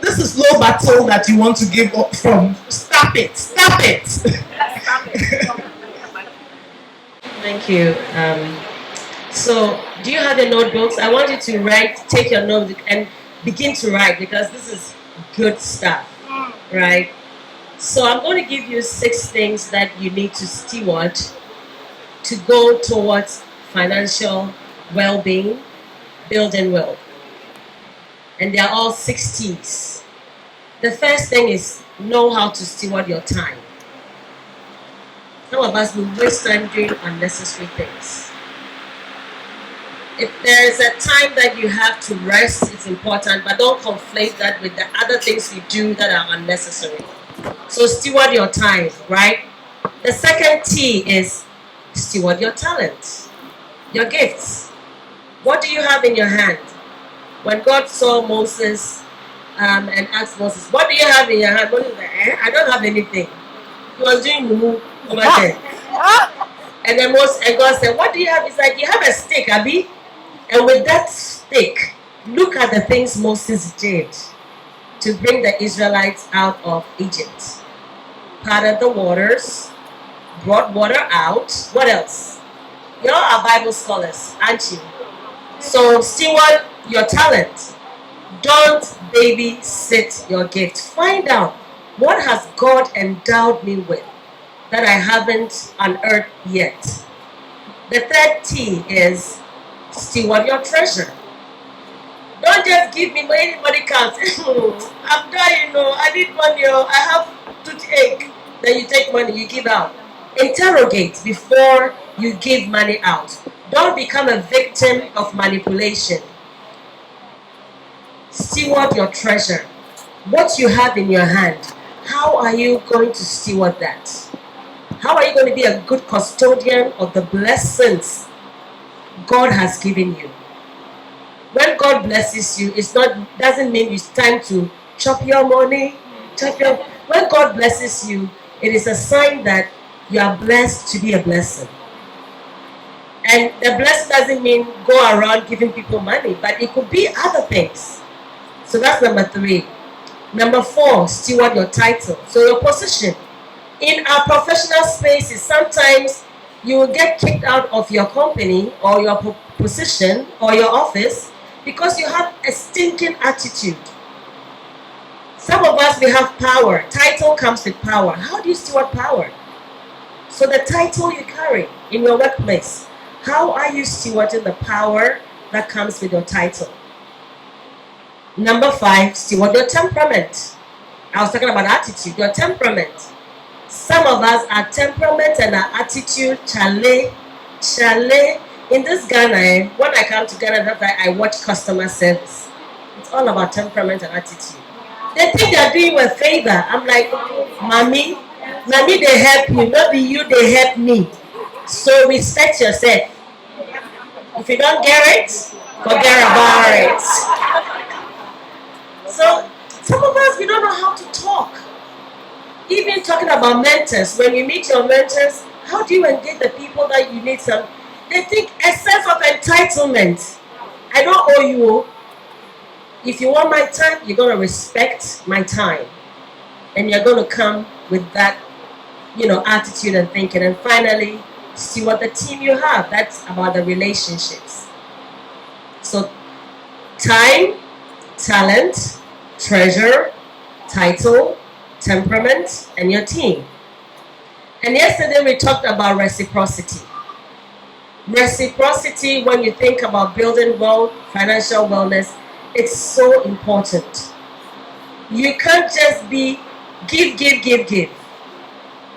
This is low battle that you want to give up from. Stop it. Stop it. Thank you. So, do you have your notebooks? I want you to take your notes and begin to write, because this is good stuff, right? So I'm going to give you 6 things that you need to steward to go towards financial well-being, building wealth. And they are all 6 T's. The first thing is know how to steward your time. Some of us will waste time doing unnecessary things. If there is a time that you have to rest, it's important, but don't conflate that with the other things you do that are unnecessary. So steward your time, right? The second T is steward your talent, your gifts. What do you have in your hand? When God saw Moses and asked Moses, what do you have in your hand? Moses said, I don't have anything. He was doing mumu over there. And then God said, what do you have? He's like, you have a stick, Abi. And with that stick, look at the things Moses did to bring the Israelites out of Egypt. Parted the waters, brought water out. What else? You all are Bible scholars, aren't you? So steward your talent. Don't babysit your gift. Find out, what has God endowed me with that I haven't unearthed yet? The third T is steward your treasure. Don't just give me money, anybody counts. I'm dying, I need money, I have toothache. Then you take money, you give out. Interrogate before you give money out. Don't become a victim of manipulation. Steward your treasure. What you have in your hand, how are you going to steward that? How are you going to be a good custodian of the blessings God has given you? When God blesses you, doesn't mean it's time to chop your money. When God blesses you, it is a sign that you are blessed to be a blessing. And the blessing doesn't mean go around giving people money, but it could be other things. So that's number 3. Number 4, steward your title. So your position. In our professional spaces, sometimes you will get kicked out of your company or your position or your office because you have a stinking attitude. Some of us, we have power. Title comes with power. How do you steward power? So the title you carry in your workplace, how are you stewarding the power that comes with your title? Number 5, steward your temperament. I was talking about attitude, your temperament. Some of us, our temperament and our attitude, chale. In this Ghana, when I come to Ghana, I watch customer service. It's all about temperament and attitude. They think they're doing a favor. I'm like, Mommy, they help you, not be you, they help me. So respect yourself. If you don't get it, forget about it. So some of us, we don't know how to talk. Even talking about mentors, when you meet your mentors, how do you engage the people that you need some? They think a sense of entitlement. I don't owe you. If you want my time, you're going to respect my time. And you're going to come with that, attitude and thinking. And finally, see what the team you have. That's about the relationships. So time, talent, treasure, title, temperament, and your team. And yesterday we talked about reciprocity. Reciprocity, when you think about building wealth, financial wellness, it's so important. You can't just be give.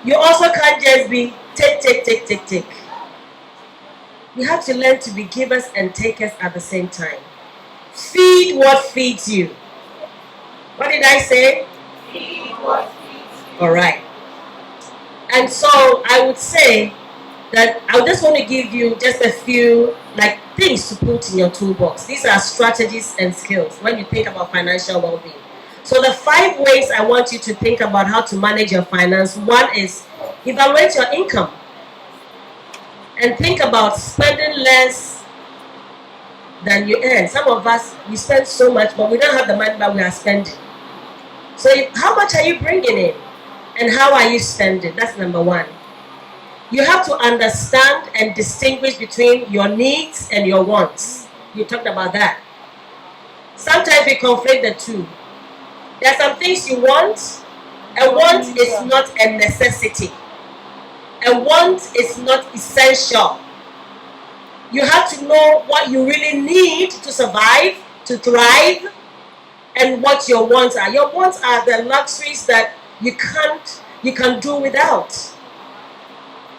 You also can't just be take. You have to learn to be givers and takers at the same time. Feed what feeds you. What did I say? Feed what feeds you. All right. And so I would say that I just want to give you just a few things to put in your toolbox. These are strategies and skills when you think about financial well-being. So the 5 ways I want you to think about how to manage your finance. One is evaluate your income and think about spending less than you earn. Some of us, we spend so much, but we don't have the money that we are spending. So how much are you bringing in? And how are you spending? That's number 1. You have to understand and distinguish between your needs and your wants. You talked about that. Sometimes we conflate the two. There are some things you want. A want is not a necessity. A want is not essential. You have to know what you really need to survive, to thrive, and what your wants are. Your wants are the luxuries that you can do without.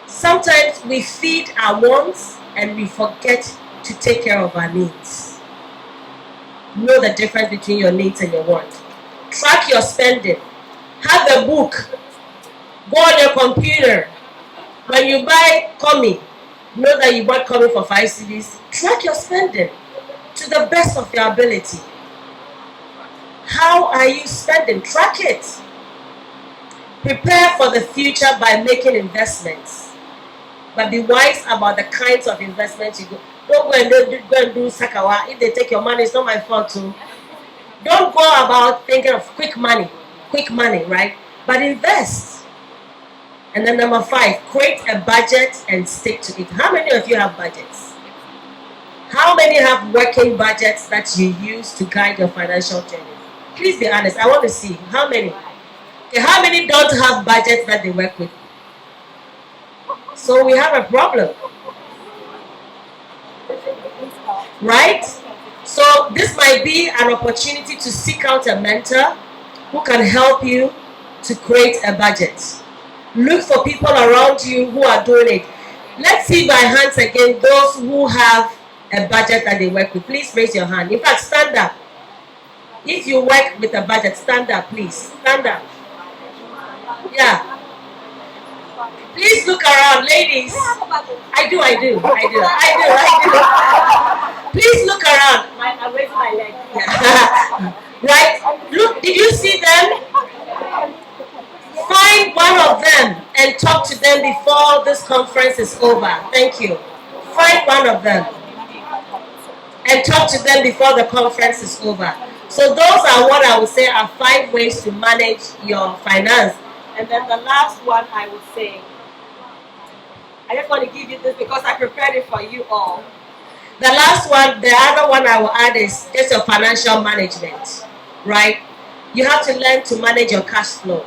Sometimes we feed our wants and we forget to take care of our needs. Know the difference between your needs and your wants. Track your spending. Have a book. Go on your computer. When you buy Komi, know that you bought Komi for 5 cedis. Track your spending to the best of your ability. How are you spending? Track it. Prepare for the future by making investments. But be wise about the kinds of investments you go. Don't go and do sakawa. If they take your money, it's not my fault too. Don't go about thinking of quick money, right? But invest. And then number 5, create a budget and stick to it. How many of you have budgets? How many have working budgets that you use to guide your financial journey? Please be honest. I want to see how many. Okay, how many don't have budgets that they work with? So we have a problem. Right? So this might be an opportunity to seek out a mentor who can help you to create a budget. Look for people around you who are doing it. Let's see by hands again those who have a budget that they work with. Please raise your hand. In fact, stand up. If you work with a budget, stand up, please. Stand up. Yeah. Please look around, ladies. I do. Please look around. I'm raising my leg. Yeah. Right? Look, did you see them? Find one of them and talk to them before this conference is over. Thank you. Find one of them and talk to them before the conference is over. So those are what I would say are 5 ways to manage your finance. And then the last one I would say, I just want to give you this because I prepared it for you all. The last one, the other one I will add is just your financial management, right? You have to learn to manage your cash flow.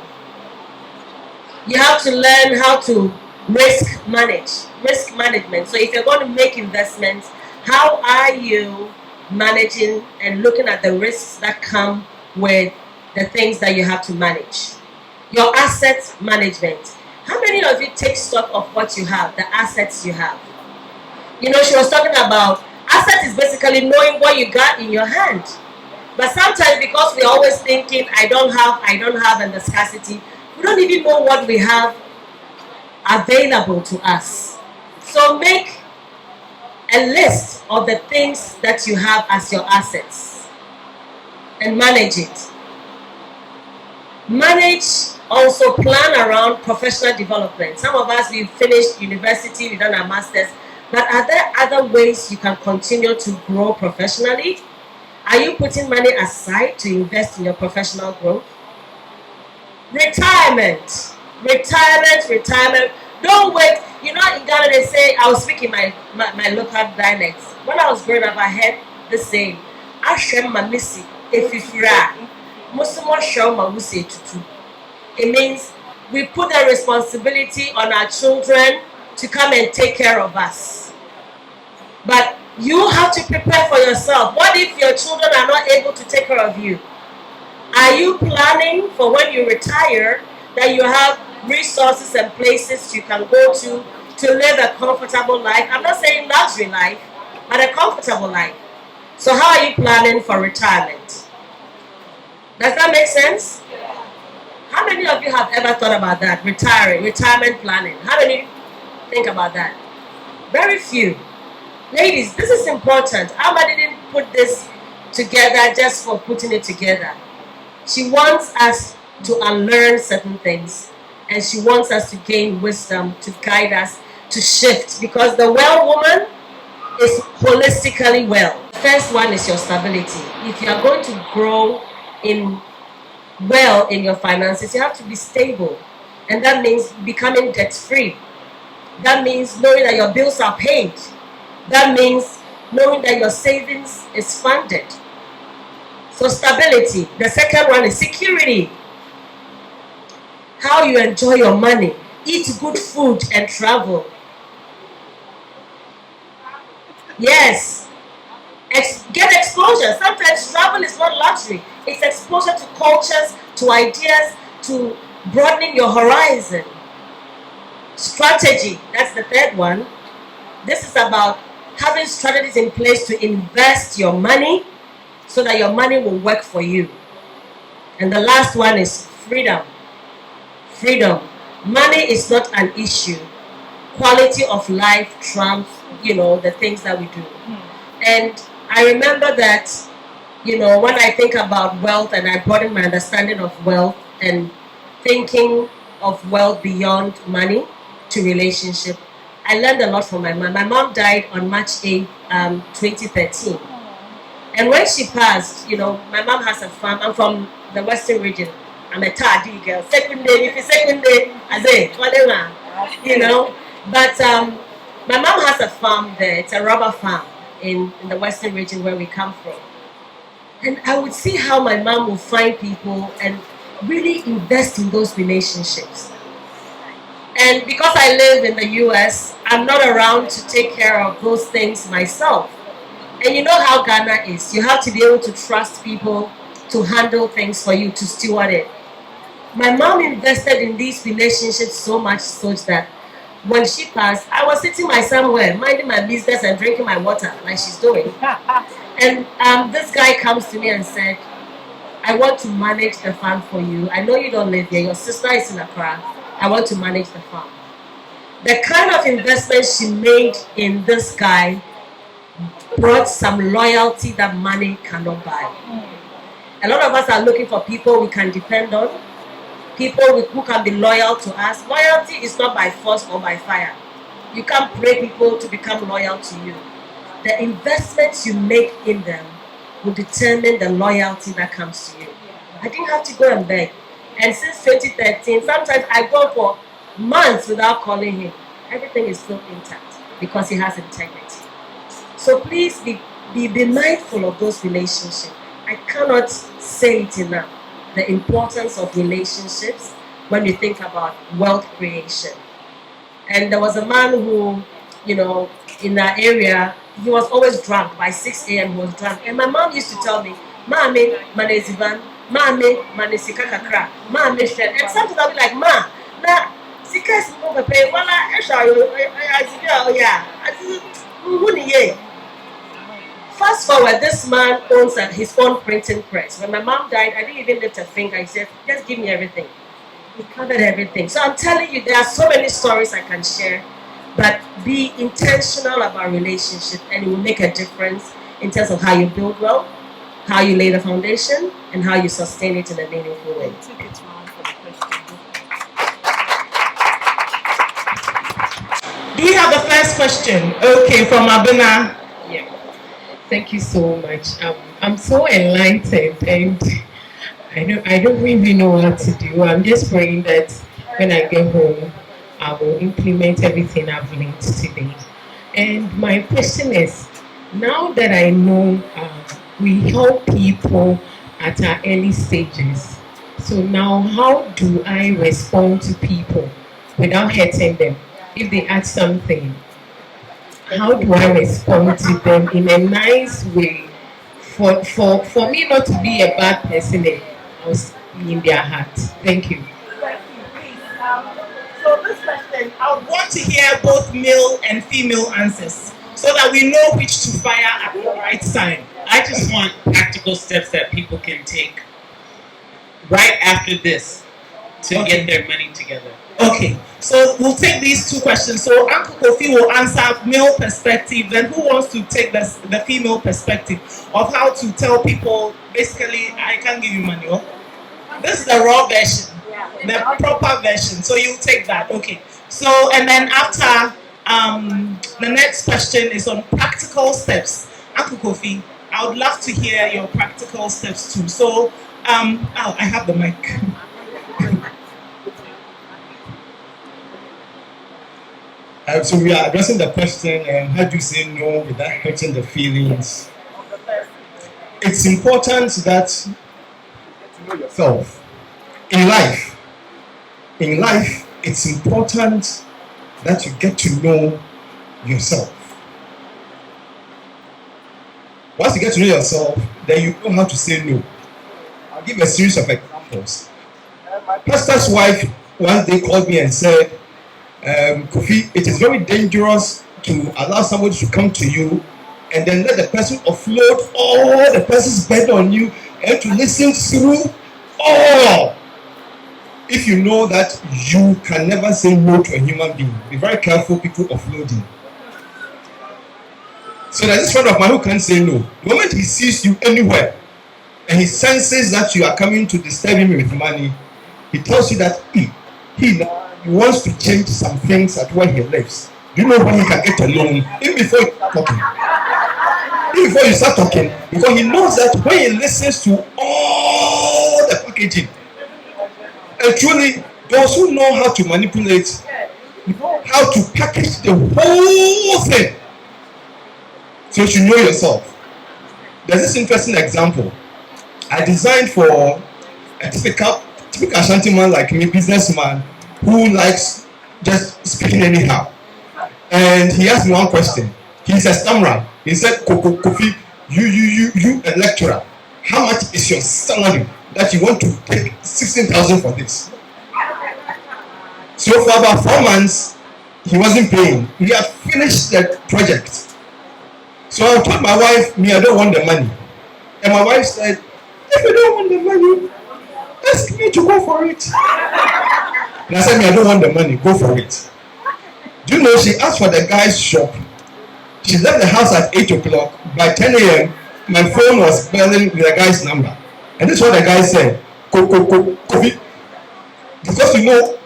You have to learn how to risk management. So if you're going to make investments, how are you managing and looking at the risks that come with the things that you have to manage? Your asset management. How many of you take stock of what you have, the assets you have? You know, she was talking about asset is basically knowing what you got in your hand. But sometimes because we're always thinking, I don't have, and the scarcity, we don't even know what we have available to us. So make a list of the things that you have as your assets and manage it. Manage, also plan around professional development. Some of us, we've finished university, we've done our masters, but are there other ways you can continue to grow professionally? Are you putting money aside to invest in your professional growth? Retirement. Don't wait. You know, in Ghana they say, I was speaking my local dialects. When I was growing up, I heard the saying, Ashem mamisi efifira, musumo show mamusi tutu. It means we put the responsibility on our children to come and take care of us. But you have to prepare for yourself. What if your children are not able to take care of you? Are you planning for when you retire that you have resources and places you can go to live a comfortable life? I'm not saying luxury life, but a comfortable life. So how are you planning for retirement? Does that make sense? How many of you have ever thought about that? Retirement planning. How many think about that? Very few. Ladies, this is important. Alma didn't put this together just for putting it together. She wants us to unlearn certain things, and she wants us to gain wisdom to guide us to shift, because the well woman is holistically well. First one is your stability. If you are going to grow in your finances, you have to be stable, and that means becoming debt free. That means knowing that your bills are paid. That means knowing that your savings is funded. So stability. The second one is security. How you enjoy your money. Eat good food and travel. Yes. Get exposure. Sometimes travel is not luxury. It's exposure to cultures, to ideas, to broadening your horizon. Strategy. That's the third one. This is about having strategies in place to invest your money so that your money will work for you. And the last one is freedom. Freedom. Money is not an issue. Quality of life trumps, the things that we do. And I remember that, when I think about wealth and I broaden my understanding of wealth and thinking of wealth beyond money to relationship, I learned a lot from my mom. My mom died on March 8, 2013. And when she passed, my mom has a farm. I'm from the Western region. I'm a Tadi girl. Second day, I say, But my mom has a farm there. It's a rubber farm in the Western region where we come from. And I would see how my mom would find people and really invest in those relationships. And because I live in the US, I'm not around to take care of those things myself. And you know how Ghana is. You have to be able to trust people to handle things for you, to steward it. My mom invested in these relationships so much so that when she passed, I was sitting somewhere, minding my business and drinking my water like she's doing. And this guy comes to me and said, I want to manage the farm for you. I know you don't live here. Your sister is in Accra. I want to manage the farm. The kind of investment she made in this guy brought some loyalty that money cannot buy. A lot of us are looking for people we can depend on, people who can be loyal to us. Loyalty is not by force or by fire. You can't pray people to become loyal to you. The investments you make in them will determine the loyalty that comes to you. I didn't have to go and beg. And since 2013, sometimes I go for months without calling him. Everything is still intact because he has integrity. So please be mindful of those relationships. I cannot say it enough. The importance of relationships when you think about wealth creation. And there was a man who, in that area, he was always drunk. By 6 a.m. he was drunk. And my mom used to tell me, Maame, manezivan, Maame, manesika kakra, Maame shed. And sometimes I'll be like, Ma, na sika is no pepe, wala esha yo, Fast forward, this man owns his own printing press. When my mom died, I didn't even lift a finger. He said, just give me everything. He covered everything. So I'm telling you, there are so many stories I can share, but be intentional about relationship and it will make a difference in terms of how you build wealth, how you lay the foundation, and how you sustain it in a meaningful way. Do you have the first question? Okay, from Abena. Yeah. Thank you so much. I'm so enlightened and I don't really know what to do. I'm just praying that when I get home, I will implement everything I've learned today. And my question is, now that I know we help people at our early stages So now, how do I respond to people without hurting them? If they ask something, how do I respond to them in a nice way for me not to be a bad person in their heart? Thank you. Thank you, please. So this question, I would want to hear both male and female answers so that we know which to fire at the right time. I just want practical steps that people can take right after this to get their money together. Okay, so we'll take these two questions. So Uncle Kofi will answer male perspective, then who wants to take the female perspective of how to tell people, basically, I can't give you money. Oh? This is the raw version, the proper version. So you take that, okay. So, and then after, the next question is on practical steps. Uncle Kofi, I would love to hear your practical steps too. So, I have the mic. So we are addressing the question, how do you say no without hurting the feelings? It's important that you get to know yourself. In life, it's important that you get to know yourself. Once you get to know yourself, then you know how to say no. I'll give a series of examples. My pastor's wife one day called me and said, Kofi, it is very dangerous to allow somebody to come to you and then let the person offload all the person's bed on you and to listen through all. If you know that you can never say no to a human being, be very careful people offloading. So there's this friend of mine who can't say no. The moment he sees you anywhere and he senses that you are coming to disturb him with money, he tells you that he wants to change some things at where he lives. Do you know when he can get a loan? Even before you start talking. Because he knows that when he listens to all the packaging, and truly, those who know how to manipulate, know how to package the whole thing. So you should know yourself. There's this interesting example. I designed for a typical Ashanti man like me, businessman, who likes just speaking anyhow. And he asked me one question. He's a stammerer. He said, Kofi, you a lecturer, how much is your salary that you want to take 16,000 for this? So for about 4 months, he wasn't paying. We had finished the project. So I told my wife, I don't want the money. And my wife said, if you don't want the money, ask me to go for it. And I said, I don't want the money, go for it. Do you know, she asked for the guy's shop. She left the house at 8 o'clock. By 10 a.m., my phone was belling with the guy's number. And this is what the guy said. Kofi, because you know,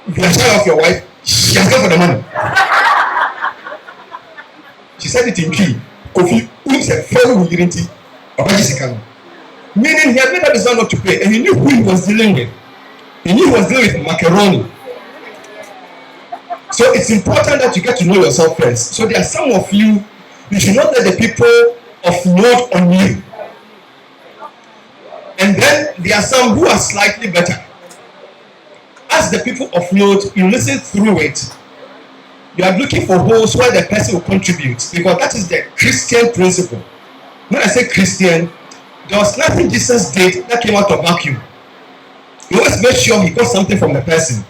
you are shy of your wife, she has gone for the money. She said it in key. Kofi, who is a fellow unity, meaning he had made up his mind not to pay, and he knew who he was dealing with. He knew he was dealing with macaroni. So it's important that you get to know yourself first. So there are some of you, you should not let the people offload on you. And then there are some who are slightly better. As the people offload, you listen through it. You are looking for holes where the person will contribute, because that is the Christian principle. When I say Christian, there was nothing Jesus did that came out of vacuum. He always made sure he got something from the person.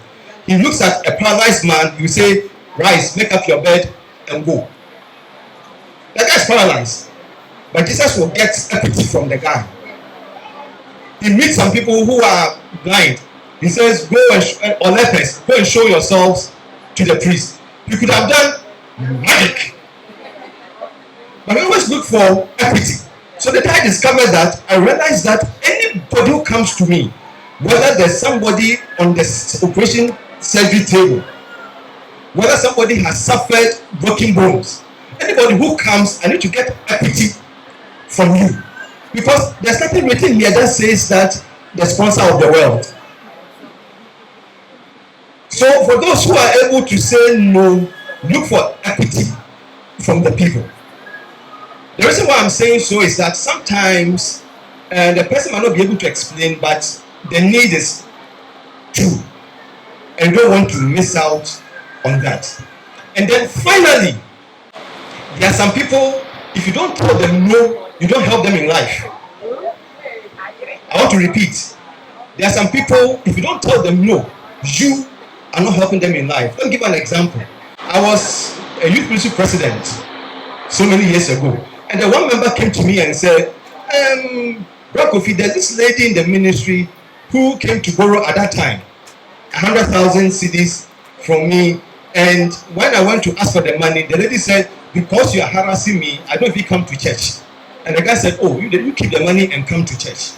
He looks at a paralyzed man, you say, rise, make up your bed, and go. The guy is paralyzed, but Jesus will get equity from the guy. He meets some people who are blind. He says, go or lepers, go and show yourselves to the priest. You could have done magic. But we always look for equity. So the day I discovered that, I realized that anybody who comes to me, whether there's somebody on the operation surgery table, whether somebody has suffered broken bones, anybody who comes, I need to get equity from you. Because there's nothing written here that says that the sponsor of the world. So for those who are able to say no, look for equity from the people. The reason why I'm saying so is that sometimes the person might not be able to explain, but the need is true, and you don't want to miss out on that. And then finally, there are some people, if you don't tell them no, you don't help them in life. I want to repeat. There are some people, if you don't tell them no, you are not helping them in life. Let me give an example. I was a youth ministry president so many years ago, and the one member came to me and said, Kofi, there's this lady in the ministry who came to borrow at that time 100,000 cedis from me, and when I went to ask for the money, the lady said, because you are harassing me, I don't even come to church. And the guy said, oh, you keep the money and come to church.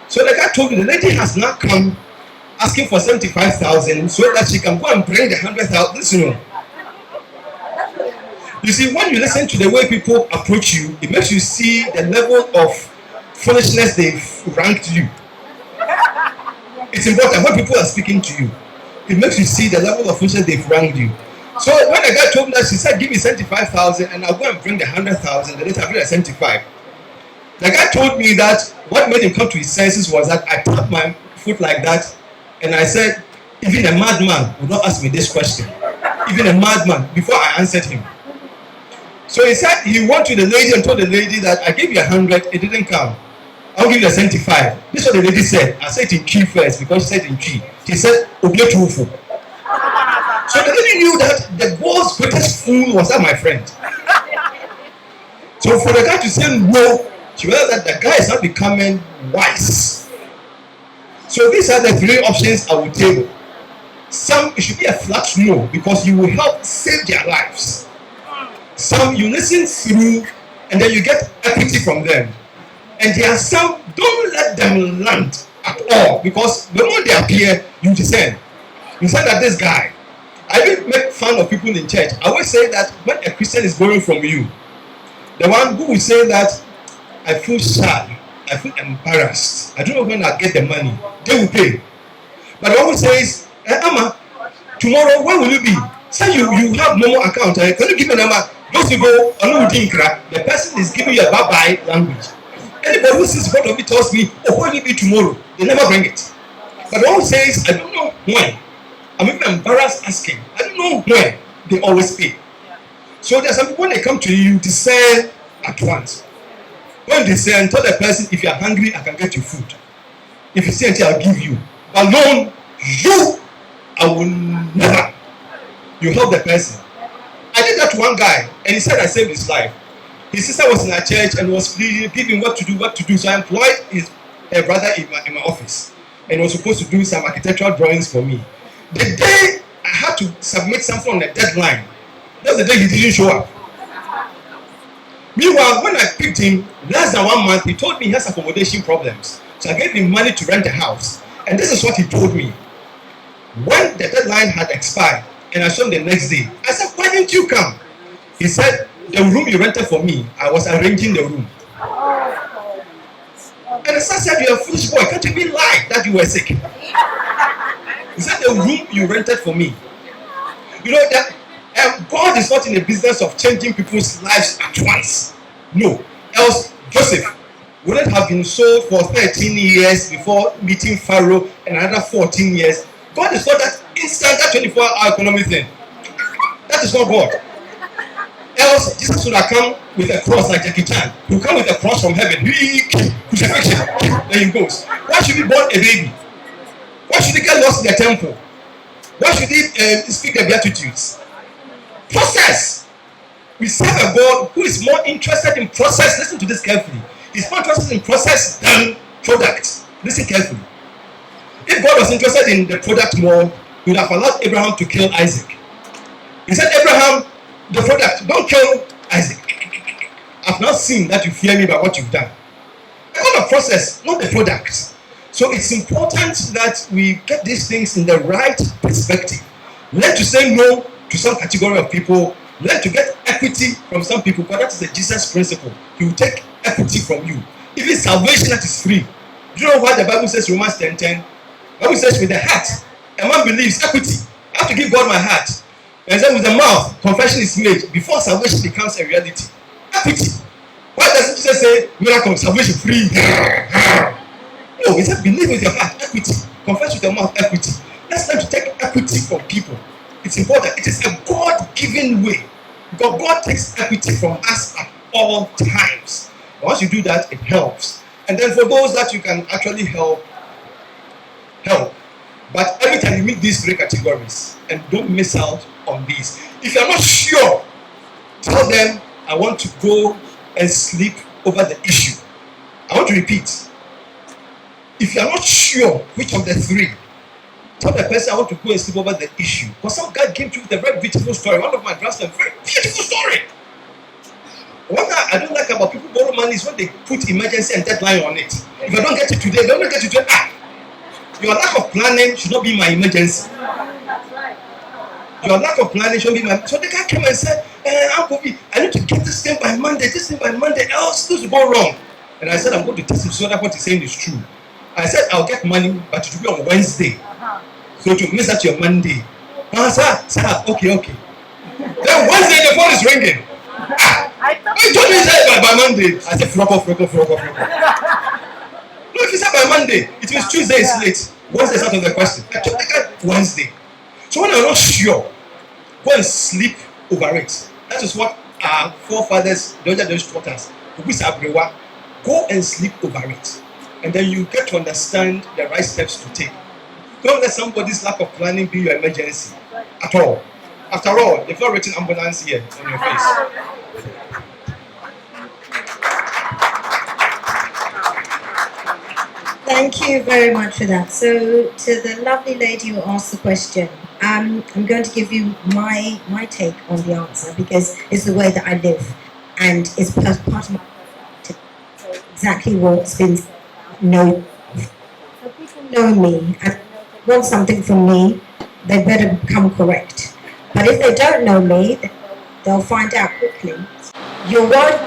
So the guy told me the lady has not come asking for 75,000 so that she can go and bring the 100,000. Listen, you see, when you listen to the way people approach you, it makes you see the level of foolishness they've ranked you. It's important when people are speaking to you. It makes you see the level of foolishness they've ranked you. So when the guy told me that, she said, give me 75,000 and I'll go and bring the 100,000. The later I bring the 75. The guy told me that what made him come to his senses was that I tapped my foot like that and I said, even a madman would not ask me this question. Even a madman, before I answered him. So he said he went to the lady and told the lady that I gave you 100, it didn't come. I'll give you a 75. This is what the lady said. I said it in Chi first because she said in Chi. She said, Obe truthful. So the lady knew that the world's greatest fool was that my friend. So for the guy to say no, she realized that the guy is not becoming wise. So these are the three options I will table. Some, it should be a flat no because you will help save their lives. Some, you listen through and then you get equity from them. And there are some, don't let them land at all because the moment they appear, you discern. You say that this guy, I didn't make fun of people in church. I always say that when a Christian is borrowing from you, the one who will say that I feel shy, I feel embarrassed, I don't know when I'll get the money, they will pay. But the one who says, Amma, tomorrow, when will you be? Say you have no more account, can you give me a number? Those people, the person is giving you a bye-bye language. Anybody who sees front of me tells me, oh, when will it be tomorrow? They never bring it. But the one who says, I don't know when. I'm even embarrassed asking. I don't know when. They always pay. So there's some people when they come to you, they say at once. When they say, and tell the person, if you're hungry, I can get you food. If you say until I'll give you. But no, you, I will never. You help the person. I did that to one guy, and he said I saved his life. His sister was in our church and was pleading, giving what to do. So I employed his brother in my office, and he was supposed to do some architectural drawings for me. The day I had to submit something on the deadline, that's the day he didn't show up. Meanwhile, when I picked him, less than 1 month, he told me he has accommodation problems. So I gave him money to rent a house. And this is what he told me. When the deadline had expired, and I saw him the next day, I said, why didn't you come? He said, the room you rented for me, I was arranging the room. And the son said, you're a foolish boy, can't you even lie that you were sick? He said, the room you rented for me. You know that God is not in the business of changing people's lives at once. No. Else, Joseph wouldn't have been sold for 13 years before meeting Pharaoh and another 14 years. God is not that instant, that 24-hour economic thing. That is not God. Else, Jesus would have come with a cross like Jackie Chan. He will come with a cross from heaven. Crucifixion. There he goes. Why should he born a baby? Why should he get lost in the temple? Why should he speak the Beatitudes? Process. We serve a God who is more interested in process. Listen to this carefully. He's more interested in process than product. Listen carefully. If God was interested in the product more, he would have allowed Abraham to kill Isaac. He said, Abraham, the product, don't kill Isaac. I've not seen that you fear me by what you've done. I want the process, not the product. So it's important that we get these things in the right perspective. Learn to say no to some category of people. Learn to get equity from some people, because that is the Jesus principle. He will take equity from you. Even salvation that is free. Do you know what the Bible says, Romans 10:10? The Bible says, with the heart, a man believes equity. I have to give God my heart. And then with the mouth, confession is made before salvation becomes a reality. Equity. Why doesn't Jesus say, miracle, salvation free? No, he said, believe with your heart. equity. Confess with your mouth equity. Let's learn to take equity from people. It's important. It is a God-given way. Because God takes equity from us at all times. Once you do that, it helps. And then for those that you can actually help. But every time you meet these three categories, and don't miss out on these. If you're not sure, tell them, I want to go and sleep over the issue. I want to repeat. If you're not sure which of the three, tell the person I want to go and sleep over the issue. Because some guy came to you with a very beautiful story. One of my grandson, very beautiful story. One thing I don't like about people borrow money is when they put emergency and deadline on it. If I don't get it today, don't get it today. Your lack of planning should not be my emergency. Your lack of planning should be my. So the guy came and said, Uncle B, I need to get this thing by Monday, else things will go wrong. And I said, I'm going to test him so that what he's saying is true. I said, I'll get money, but it will be on Wednesday. So to miss out your Monday. Sir, okay. Then Wednesday the phone is ringing. You told me by Monday. I said, flock off. No, if you said by Monday, it means Tuesday is late. Wednesday is out of the question. I told the guy Wednesday. So when you're not sure, go and sleep over it. That is what our forefathers, the older taught us. Go and sleep over it. And then you get to understand the right steps to take. Don't let somebody's lack of planning be your emergency at all. After all, they've not written ambulance here on your face. Thank you very much for that. So, to the lovely lady who asked the question, I'm going to give you my take on the answer because it's the way that I live and it's part of my exactly what's been known. So people know me and want something from me, they better become correct. But if they don't know me, they'll find out quickly. You're worried,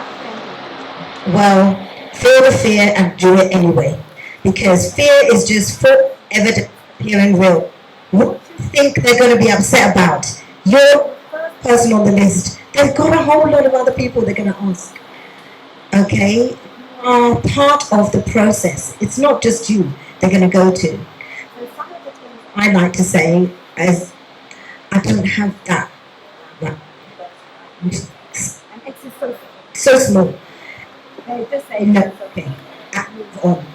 well, feel the fear and do it anyway. Because fear is just forever appearing real. What do you think they're going to be upset about? You're the person on the list. They've got a whole lot of other people they're going to ask. Okay? You are part of the process. It's not just you they're going to go to. And some of the things I like to say is, I don't have that. It's so small. They just say, no, okay, I move on.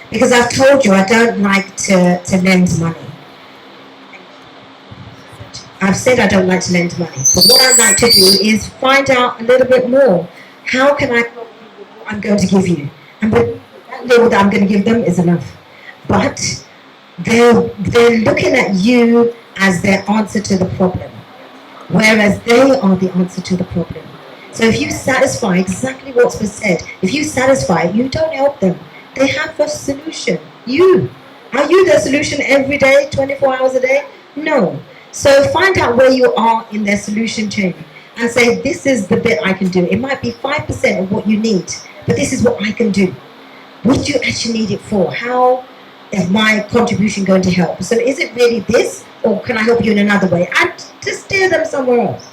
Because I've told you I don't like to lend money. I've said I don't like to lend money. But what I'd like to do is find out a little bit more. How can I help you with what I'm going to give you? And that little that I'm going to give them is enough. But they're looking at you as their answer to the problem. Whereas they are the answer to the problem. So if you satisfy exactly what's been said, if you satisfy it, you don't help them. They have a solution. Are you the solution every day, 24 hours a day? No. So find out where you are in their solution chain and say, this is the bit I can do. It might be 5% of what you need, but this is what I can do. What do you actually need it for? How is my contribution going to help? So is it really this, or can I help you in another way? And to steer them somewhere else.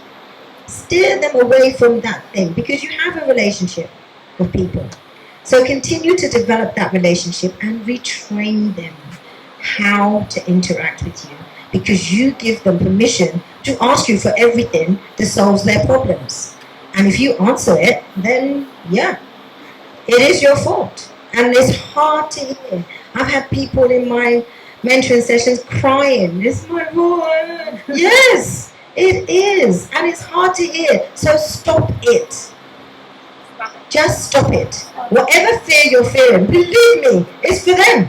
Steer them away from that thing because you have a relationship with people. So continue to develop that relationship and retrain them how to interact with you because you give them permission to ask you for everything that solves their problems. And if you answer it, then yeah, it is your fault. And it's hard to hear. I've had people in my mentoring sessions crying. It's my fault. Yes, it is. And it's hard to hear. So stop it. Just stop it. Whatever fear you're fearing, believe me, it's for them.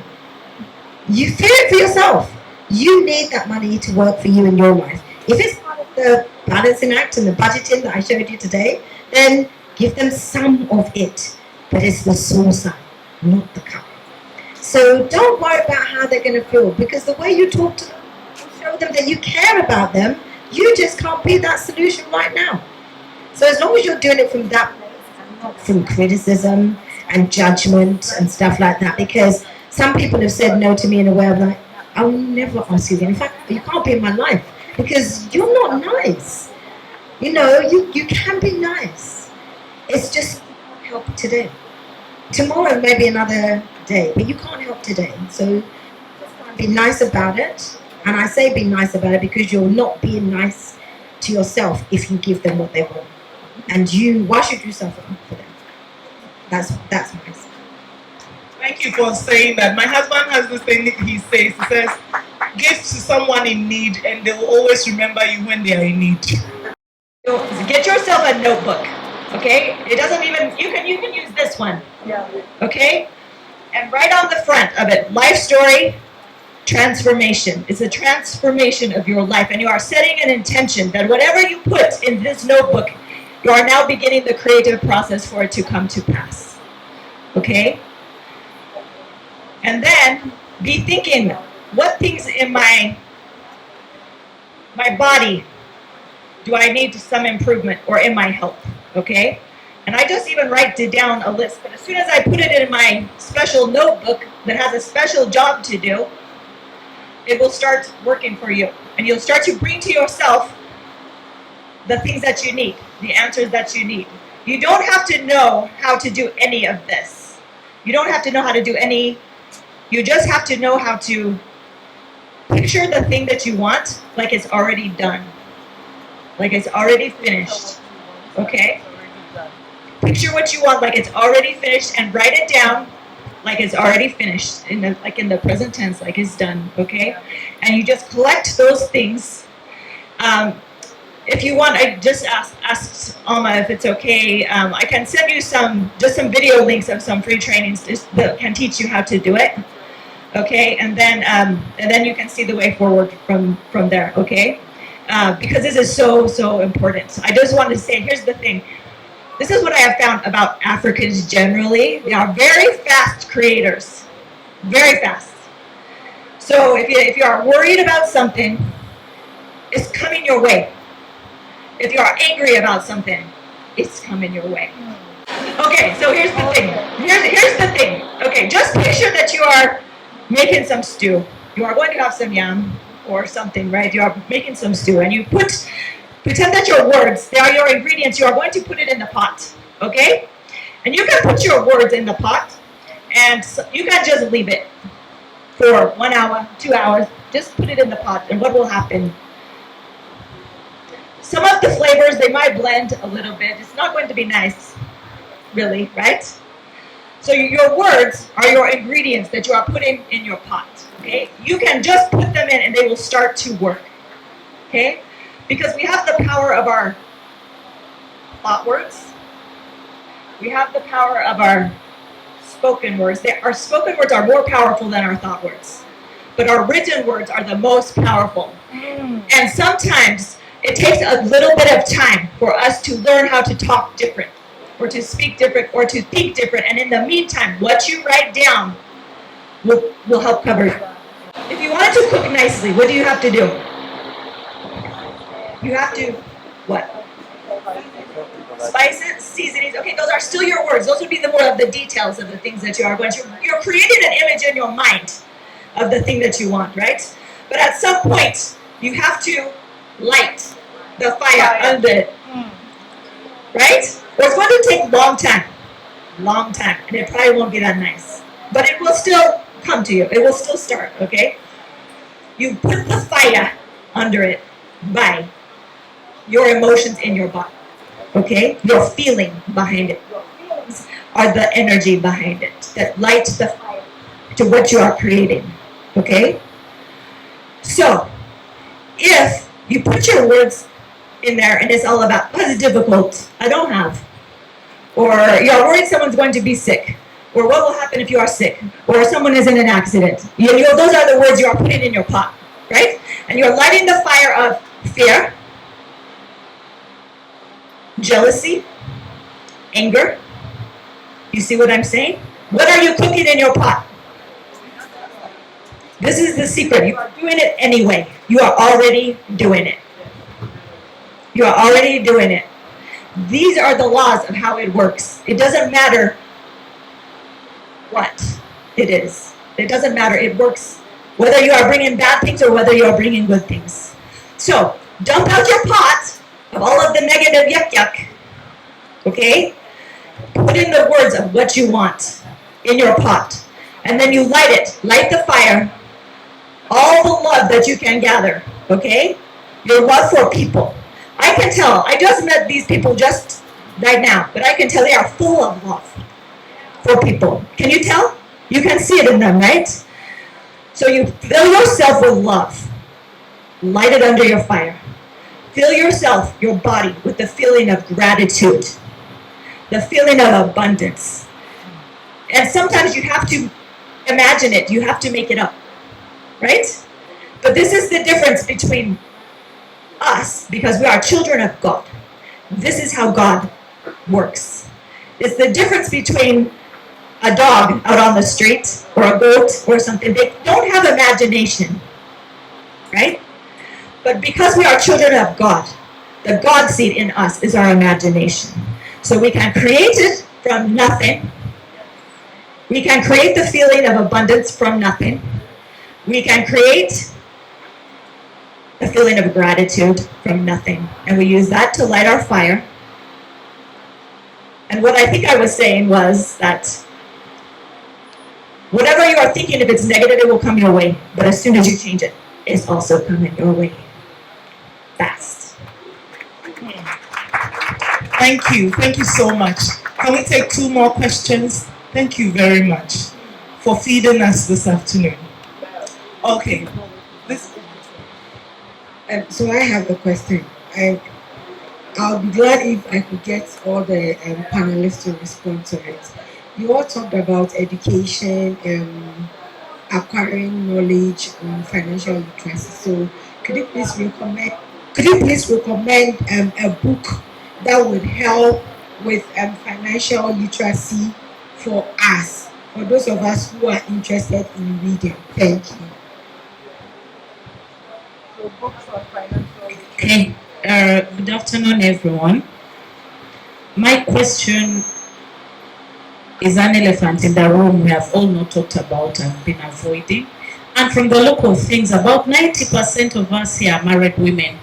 You fear it for yourself. You need that money to work for you in your life. If it's part of the balancing act and the budgeting that I showed you today, then give them some of it. But it's the saucer, not the cup. So don't worry about how they're going to feel because the way you talk to them will show them that you care about them. You just can't be that solution right now. So as long as you're doing it from that place and not from criticism and judgment and stuff like that, because some people have said no to me in a way of like, I will never ask you again. In fact, you can't be in my life because you're not nice. You know, you can be nice. It's just help today. Tomorrow may be another day, but you can't help today. So Be nice about it. And I say be nice about it because you're not being nice to yourself if you give them what they want. And why should you suffer for them? That's nice. Thank you for saying that. My husband has this thing he says. He says, give to someone in need and they will always remember you when they are in need. So get yourself a notebook, okay? It doesn't even, you can use this one, okay? And right on the front of it, life story, transformation. It's a transformation of your life, and you are setting an intention that whatever you put in this notebook, you are now beginning the creative process for it to come to pass, okay? And then be thinking, what things in my body do I need some improvement, or in my health, okay? And I just even write it down a list, but as soon as I put it in my special notebook that has a special job to do, it will start working for you. And you'll start to bring to yourself the things that you need, the answers that you need. You don't have to know how to do any of this. You don't have to know how to do any, you just have to know how to picture the thing that you want like it's already done. Like it's already finished, okay? Picture what you want like it's already finished and write it down like it's already finished, in the present tense, like it's done, okay? And you just collect those things. If you want, I just asked Alma if it's okay. I can send you some video links of some free trainings that can teach you how to do it, okay? And then you can see the way forward from there, okay? Because this is so important. I just wanted to say, here's the thing. This is what I have found about Africans generally. They are very fast creators, very fast. So if you are worried about something, it's coming your way. If you are angry about something, it's coming your way. Okay, so here's the thing. Here's the thing. Okay, just picture that you are making some stew. You are going to have some yam or something, right? You are making some stew, and you pretend that your words, they are your ingredients. You are going to put it in the pot, okay? And you can put your words in the pot, and you can just leave it for 1 hour, 2 hours. Just put it in the pot, and what will happen? Some of the flavors, they might blend a little bit. It's not going to be nice, really, right? So your words are your ingredients that you are putting in your pot, okay? You can just put them in, and they will start to work, okay? Because we have the power of our thought words. We have the power of our spoken words. Our spoken words are more powerful than our thought words. But our written words are the most powerful. And sometimes it takes a little bit of time for us to learn how to talk different, or to speak different, or to think different. And in the meantime, what you write down will help cover it. If you want to cook nicely, what do you have to do? You have to, what? Spices, seasonings. Okay, those are still your words. Those would be the more of the details of the things that you are going to. You're creating an image in your mind of the thing that you want, right? But at some point, you have to light the fire under it, right? Or it's going to take a long time, and it probably won't be that nice. But it will still come to you. It will still start, okay? You put the fire under it by your emotions in your body, okay? Your feeling behind it. Your feelings are the energy behind it that lights the fire to what you are creating, okay? So, if you put your words in there and it's all about, oh, it's difficult, I don't have, or you're worried someone's going to be sick, or what will happen if you are sick, or someone is in an accident. Those are the words you are putting in your pot, right? And you're lighting the fire of fear, jealousy, anger. You see what I'm saying? What are you cooking in your pot? This is the secret. You are doing it anyway. You are already doing it. You are already doing it. These are the laws of how it works. It doesn't matter what it is. It doesn't matter. It works whether you are bringing bad things or whether you are bringing good things. So, dump out your pot of all of the negative yuck, okay? Put in the words of what you want in your pot. And then you light it. Light the fire all the love that you can gather, okay? Your love for people. I can tell, I just met these people just right now, but I can tell they are full of love for people. Can you tell? You can see it in them, right? So you fill yourself with love. Light it under your fire. Fill yourself, your body, with the feeling of gratitude, the feeling of abundance. And sometimes you have to imagine it, you have to make it up, right? But this is the difference between us, because we are children of God. This is how God works. It's the difference between a dog out on the street or a goat or something. They don't have imagination, right? But because we are children of God, the God seed in us is our imagination. So we can create it from nothing. We can create the feeling of abundance from nothing. We can create the feeling of gratitude from nothing. And we use that to light our fire. And what I think I was saying was that whatever you are thinking, if it's negative, it will come your way. But as soon as you change it, it's also coming your way. Fast. Thank you. Thank you so much. Can we take 2 more questions? Thank you very much for feeding us this afternoon. Okay. So I have a question. I'll be glad if I could get all the panelists to respond to it. You all talked about education, acquiring knowledge on financial literacy. So could you please recommend a book that would help with financial literacy for us, for those of us who are interested in reading? Thank you. Okay, good afternoon, everyone. My question is an elephant in the room we have all not talked about and been avoiding. And from the look of things, about 90% of us here are married women.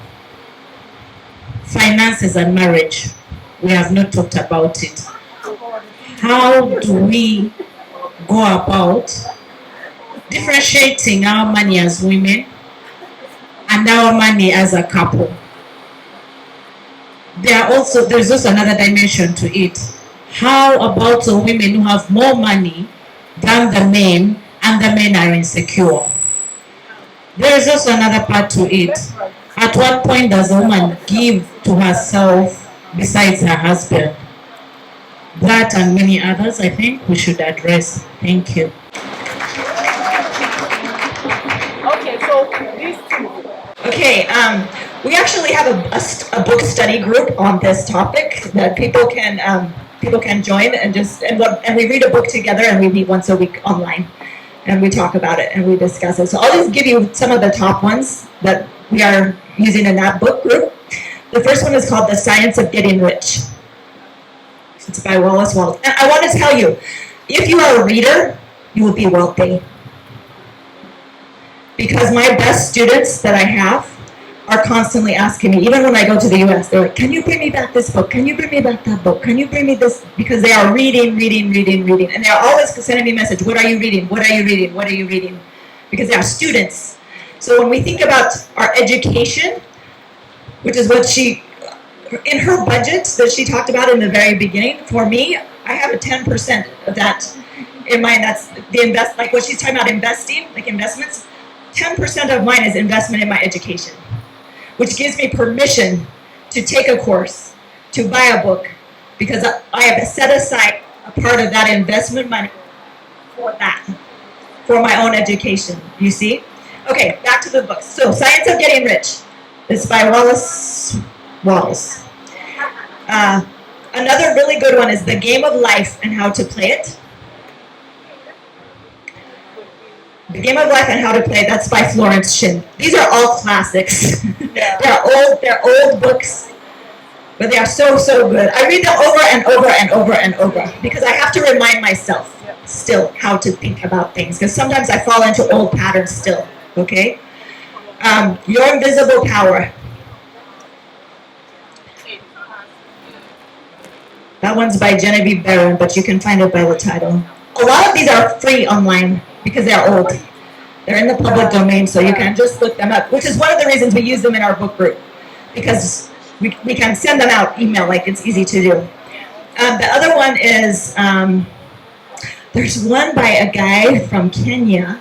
Finances and marriage, we have not talked about it. How do we go about differentiating our money as women and our money as a couple? There's also another dimension to it. How about the women who have more money than the men and the men are insecure? There is also another part to it. At what point does a woman give to herself besides her husband? That and many others, I think we should address. Thank you. Okay, so these two. Okay, we actually have a book study group on this topic that people can join and we read a book together, and we meet once a week online and we talk about it and we discuss it. So I'll just give you some of the top ones that we are using in that book group. The first one is called The Science of Getting Rich. It's by Wallace Wattles. And I want to tell you, if you are a reader, you will be wealthy. Because my best students that I have are constantly asking me, even when I go to the US, they're like, can you bring me back this book? Can you bring me back that book? Can you bring me this? Because they are reading. And they are always sending me a message, what are you reading? What are you reading? What are you reading? Because they are students. So when we think about our education, which is what in her budget that she talked about in the very beginning, for me, I have a 10% of that in mind. That's like what she's talking about investing, like investments. 10% of mine is investment in my education, which gives me permission to take a course, to buy a book, because I have set aside a part of that investment money for my own education, you see? Okay, back to the books. So, Science of Getting Rich. It's by Wallace Wattles. Another really good one is The Game of Life and How to Play It. The Game of Life and How to Play It, that's by Florence Shin. These are all classics. They're old books, but they are so good. I read them over and over and over and over because I have to remind myself still how to think about things, because sometimes I fall into old patterns still, okay? Your Invisible Power. That one's by Genevieve Barron, but you can find it by the title. A lot of these are free online because they're old. They're in the public domain, so you can just look them up, which is one of the reasons we use them in our book group, because we can send them out email, like it's easy to do. The other one is, there's one by a guy from Kenya,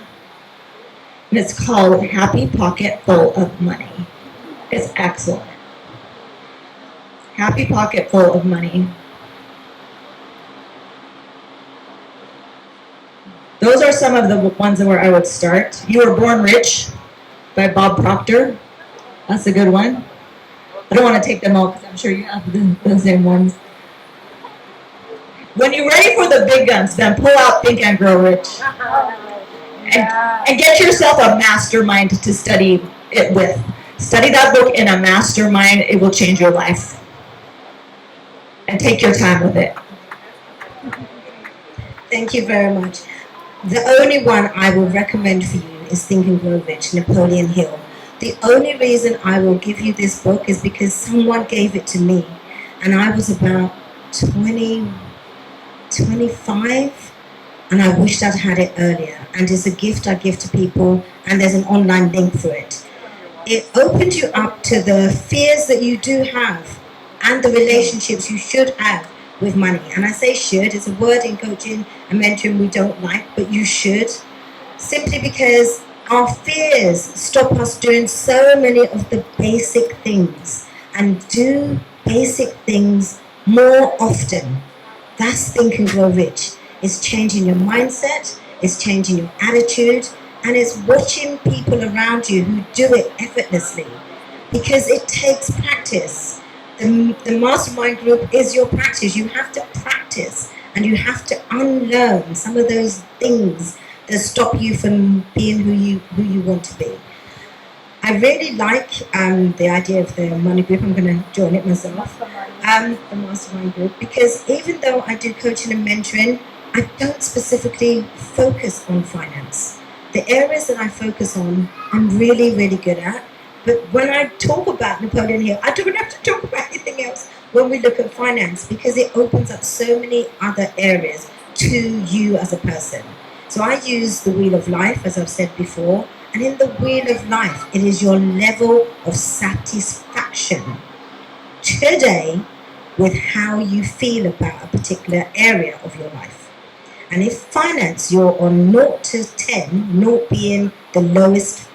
and it's called Happy Pocket Full of Money. It's excellent. Happy Pocket Full of Money. Those are some of the ones where I would start. You Were Born Rich by Bob Proctor. That's a good one. I don't want to take them all because I'm sure you have the same ones. When you're ready for the big guns, then pull out Think and Grow Rich. And get yourself a mastermind to study it with. Study that book in a mastermind. It will change your life. And take your time with it. Thank you very much. The only one I will recommend for you is Think and Grow Rich, Napoleon Hill. The only reason I will give you this book is because someone gave it to me, and I was about 25, and I wished I'd had it earlier. And it's a gift I give to people, and there's an online link for it. It opens you up to the fears that you do have and the relationships you should have with money. And I say should, it's a word in coaching and mentoring we don't like, but you should, simply because our fears stop us doing so many of the basic things, and do basic things more often. That's Think and Grow Rich. It's changing your mindset, it's changing your attitude, and it's watching people around you who do it effortlessly, because it takes practice. The mastermind group is your practice. You have to practice, and you have to unlearn some of those things that stop you from being who you want to be. I really like the idea of the money group. I'm going to join it myself, the mastermind group, because even though I do coaching and mentoring, I don't specifically focus on finance. The areas that I focus on, I'm really, really good at. But when I talk about Napoleon Hill, I don't have to talk about anything else when we look at finance, because it opens up so many other areas to you as a person. So I use the Wheel of Life, as I've said before, and in the Wheel of Life, it is your level of satisfaction today with how you feel about a particular area of your life. And if finance, you're on 0 to 10, 0 being the lowest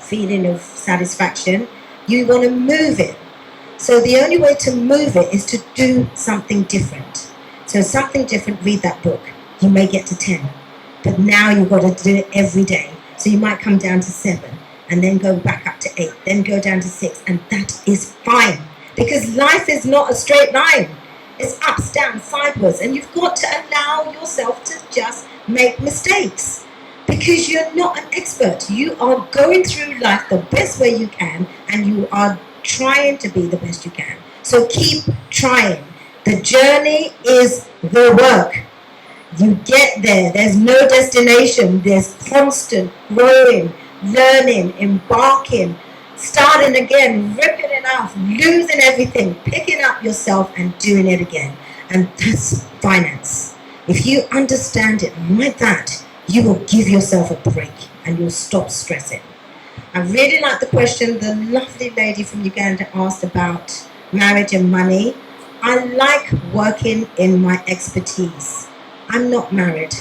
feeling of satisfaction, you want to move it. So the only way to move it is to do something different. So something different, read that book. You may get to 10, but now you've got to do it every day. So you might come down to 7, and then go back up to 8, then go down to 6, and that is fine, because life is not a straight line. It's ups, down, sideways, and you've got to allow yourself to just make mistakes, because you're not an expert. You are going through life the best way you can, and you are trying to be the best you can. So keep trying. The journey is the work. You get there. There's no destination. There's constant growing, learning, embarking, starting again, ripping it off, losing everything, picking up yourself and doing it again. And that's finance. If you understand it like that, you will give yourself a break and you'll stop stressing. I really like the question the lovely lady from Uganda asked about marriage and money. I like working in my expertise. I'm not married.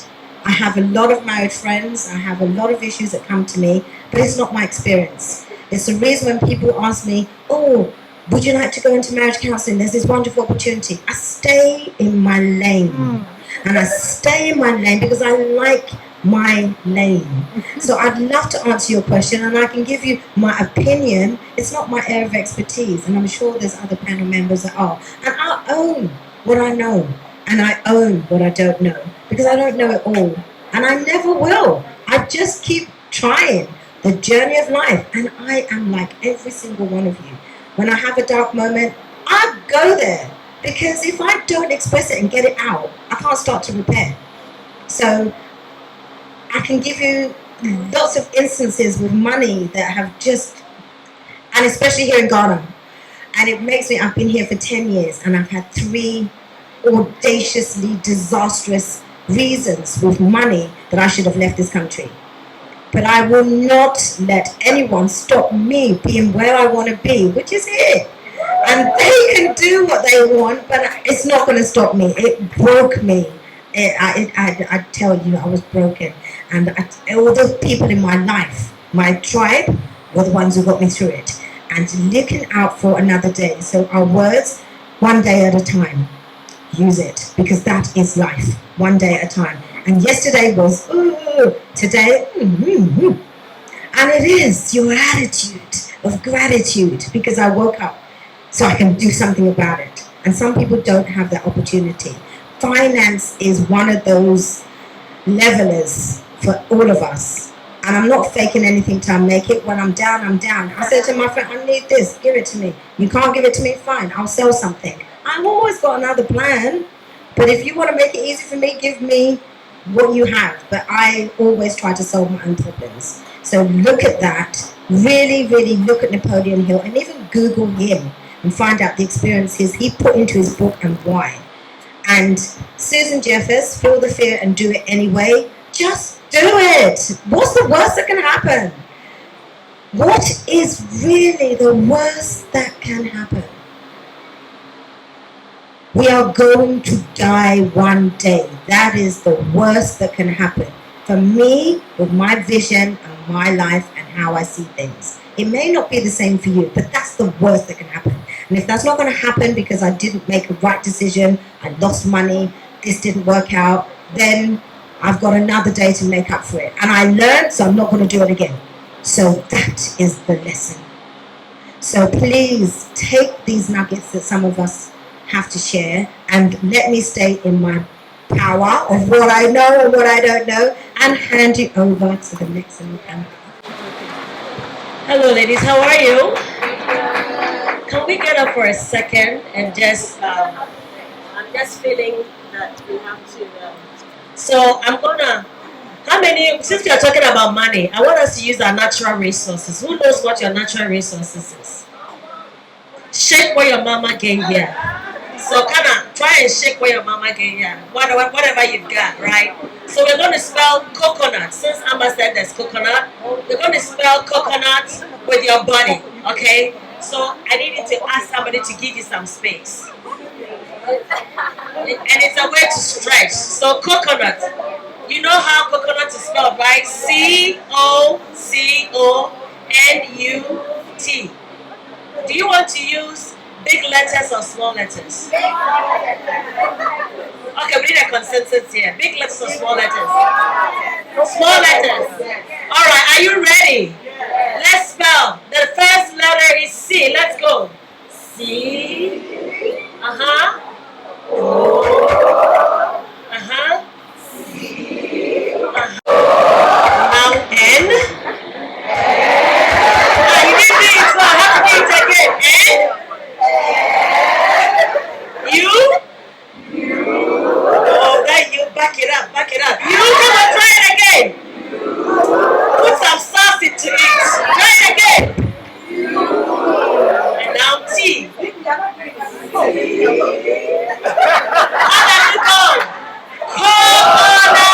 I have a lot of married friends. I have a lot of issues that come to me, but it's not my experience. It's the reason when people ask me, oh, would you like to go into marriage counseling? There's this wonderful opportunity. I stay in my lane. And I stay in my lane because I like my lane. So I'd love to answer your question, and I can give you my opinion. It's not my area of expertise, and I'm sure there's other panel members that are. And I own what I know, and I own what I don't know, because I don't know it all, and I never will. I just keep trying the journey of life, and I am like every single one of you. When I have a dark moment, I go there, because if I don't express it and get it out, I can't start to repair. So I can give you lots of instances with money that have just, and especially here in Ghana, and it makes me, I've been here for 10 years, and I've had 3 audaciously disastrous reasons with money that I should have left this country. But I will not let anyone stop me being where I want to be, which is here. And they can do what they want, but it's not going to stop me. It broke me. I tell you, I was broken. And all the people in my life, my tribe, were the ones who got me through it. And looking out for another day. So our words, one day at a time. Use it, because that is life. One day at a time. And yesterday was, ooh, today, And it is your attitude of gratitude, because I woke up so I can do something about it. And some people don't have that opportunity. Finance is one of those levelers for all of us. And I'm not faking anything till I make it. When I'm down, I'm down. I said to my friend, I need this, give it to me. You can't give it to me, fine, I'll sell something. I've always got another plan. But if you want to make it easy for me, give me what you have. But I always try to solve my own problems. So look at that. Really, really look at Napoleon Hill, and even Google him and find out the experiences he put into his book and why. And Susan Jeffers, Feel the Fear and Do It Anyway. Just do it. What's the worst that can happen? What is really the worst that can happen? We are going to die one day. That is the worst that can happen. For me, with my vision and my life and how I see things. It may not be the same for you, but that's the worst that can happen. And if that's not going to happen because I didn't make a right decision, I lost money, this didn't work out, then I've got another day to make up for it. And I learned, so I'm not going to do it again. So that is the lesson. So please take these nuggets that some of us have to share and let me stay in my power of what I know and what I don't know, and hand it over to the next one. Hello, ladies. How are you? Can we get up for a second and just? I'm just feeling that we have to. So I'm gonna. How many? Since we are talking about money, I want us to use our natural resources. Who knows what your natural resources is? Shake what your mama gave you. So kind of try and shake what your mama gave you. Whatever you've got, right? So we're going to spell coconut. Since Amma said there's coconut, we're going to spell coconut with your body, okay? So I needed to ask somebody to give you some space. And it's a way to stretch. So coconut. You know how coconut is spelled, right? C-O-C-O-N-U-T. Do you want to use big letters or small letters? Okay, we need a consensus here. Big letters or small letters? Small letters. Alright, are you ready? Let's spell. The first letter is C. Let's go. C. Uh-huh. Uh-huh. Uh-huh. Now N. You didn't do it, so I have to do it again. N. U. Oh, that you back it up, back it up. You come on, try it again. Put some sauce into it. Try it again. And now T. How does it go? Coconut.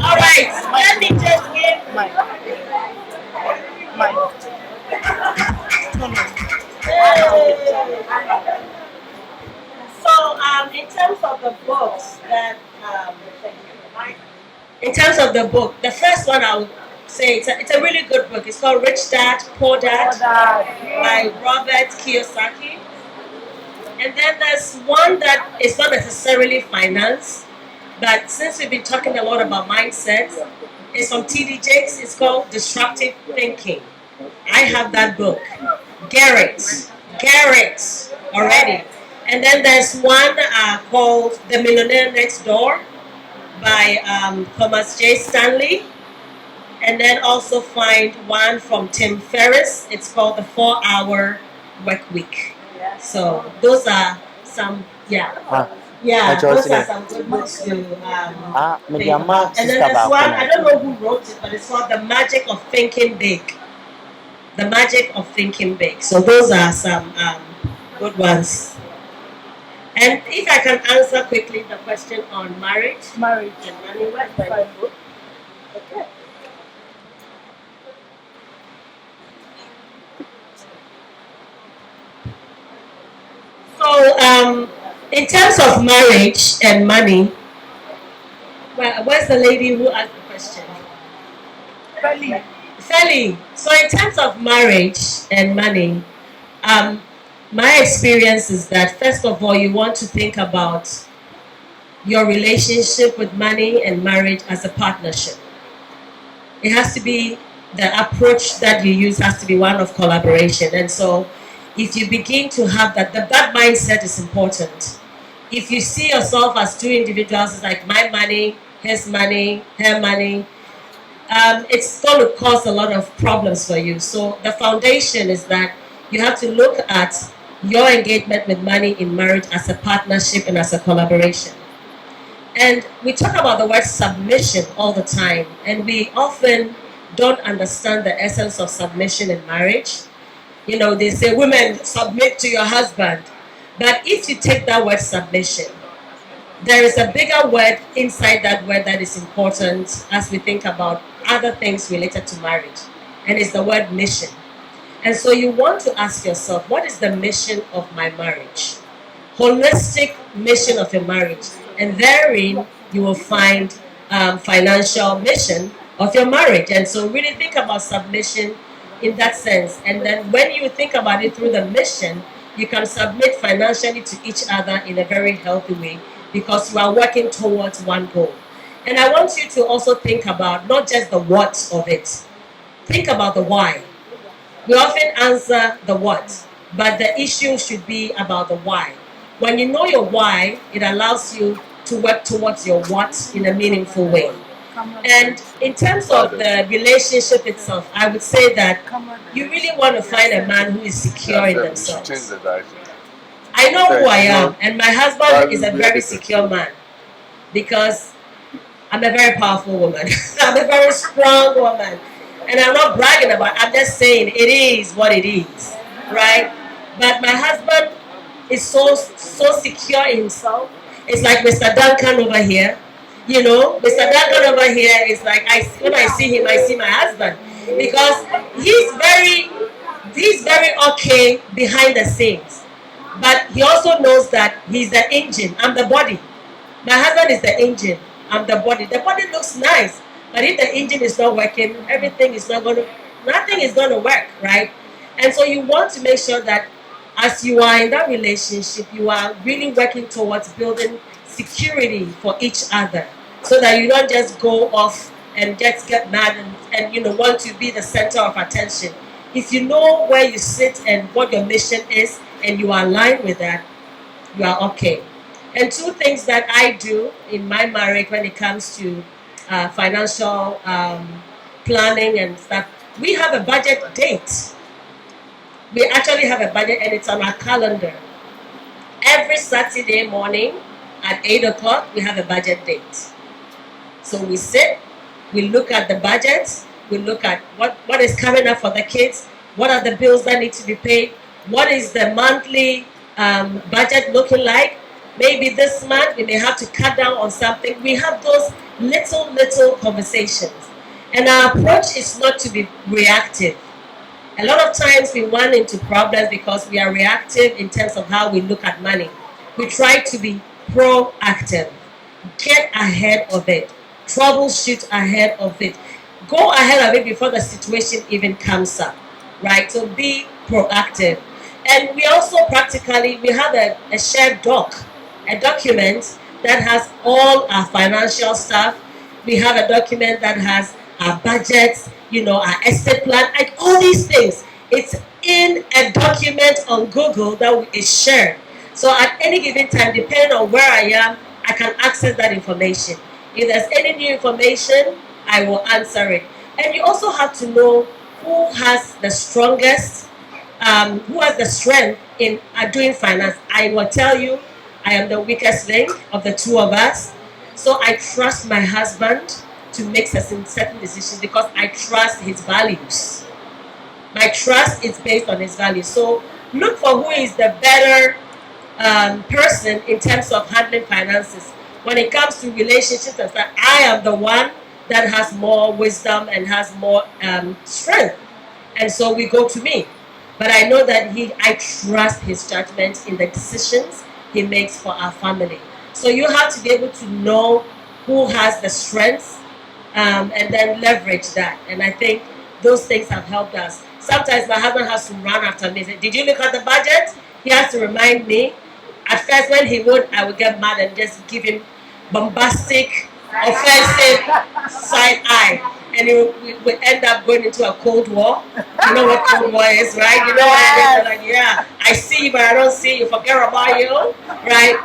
All right, let me just give So, in terms of the books that, in terms of the book, the first one I would say it's a really good book. It's called Rich Dad, Poor Dad by Robert Kiyosaki. And then there's one that is not necessarily finance, but since we've been talking a lot about mindset, it's from T.D. Jakes. It's called Disruptive Thinking. I have that book. Garrett already. And then there's one called The Millionaire Next Door by Thomas J. Stanley. And then also find one from Tim Ferriss. It's called The 4-Hour Work Week. So those are some, those are some good books to think about. And then there's one, I don't know who wrote it, but it's called The Magic of Thinking Big. The Magic of Thinking Big. So those are some good ones. And if I can answer quickly the question on marriage and money, where's my book? Okay. So, in terms of marriage and money, where's the lady who asked the question? Feli. So, in terms of marriage and money, my experience is that first of all, you want to think about your relationship with money and marriage as a partnership. It has to be, the approach that you use has to be one of collaboration. And so if you begin to have that mindset is important. If you see yourself as two individuals, it's like my money, his money, her money, it's going to cause a lot of problems for you. So the foundation is that you have to look at your engagement with money in marriage as a partnership and as a collaboration. And we talk about the word submission all the time, and we often don't understand the essence of submission in marriage. You know, they say women submit to your husband. But if you take that word submission, there is a bigger word inside that word that is important as we think about other things related to marriage, and it's the word mission. And so you want to ask yourself, what is the mission of my marriage? Holistic mission of your marriage. And therein you will find financial mission of your marriage. And so really think about submission in that sense. And then when you think about it through the mission, you can submit financially to each other in a very healthy way because you are working towards one goal. And I want you to also think about not just the what of it. Think about the why. We often answer the what, but the issue should be about the why. When you know your why, it allows you to work towards your what in a meaningful way. And in terms of the relationship itself, I would say that you really want to find a man who is secure in themselves. I know who I am, and my husband is a very secure man because I'm a very powerful woman. I'm a very strong woman. And I'm not bragging about it. I'm just saying it is what it is, right? But my husband is so secure in himself. It's like Mr. Duncan over here. You know, Mr. Duncan over here is like, when I see him, I see my husband. Because he's very okay behind the scenes. But he also knows that he's the engine. I'm the body. My husband is the engine. I'm the body. The body looks nice. But if the engine is not working, nothing is going to work, right? And so you want to make sure that as you are in that relationship, you are really working towards building security for each other so that you don't just go off and just get mad and want to be the center of attention. If you know where you sit and what your mission is and you are aligned with that, you are okay. And two things that I do in my marriage when it comes to financial planning and stuff, we have a budget date. We actually have a budget and it's on our calendar. Every Saturday morning at 8 o'clock, we have a budget date. So we sit, we look at the budget, we look at what is coming up for the kids, what are the bills that need to be paid, what is the monthly budget looking like. Maybe this month we may have to cut down on something. We have those little conversations. And our approach is not to be reactive. A lot of times we run into problems because we are reactive in terms of how we look at money. We try to be proactive. Get ahead of it. Troubleshoot ahead of it. Go ahead of it before the situation even comes up, right? So be proactive. And we also we have a shared doc, a document that has all our financial stuff. We have a document that has our budgets, our estate plan, and all these things. It's in a document on Google that is shared. So at any given time, depending on where I am, I can access that information. If there's any new information, I will answer it. And you also have to know who has the strongest, who has the strength in doing finance. I will tell you, I am the weakest link of the two of us. So I trust my husband to make certain decisions because I trust his values. My trust is based on his values. So look for who is the better person in terms of handling finances. When it comes to relationships and stuff, I am the one that has more wisdom and has more strength. And so we go to me. But I know that I trust his judgment in the decisions he makes for our family. So you have to be able to know who has the strengths and then leverage that. And I think those things have helped us. Sometimes my husband has to run after me and say, did you look at the budget? He has to remind me. At first, when he would, I would get mad and just give him bombastic, offensive side eye. And we would end up going into a cold war. You know what cold war is, right? You know what it is? Like, yeah, I see you, but I don't see you. Forget about you, right?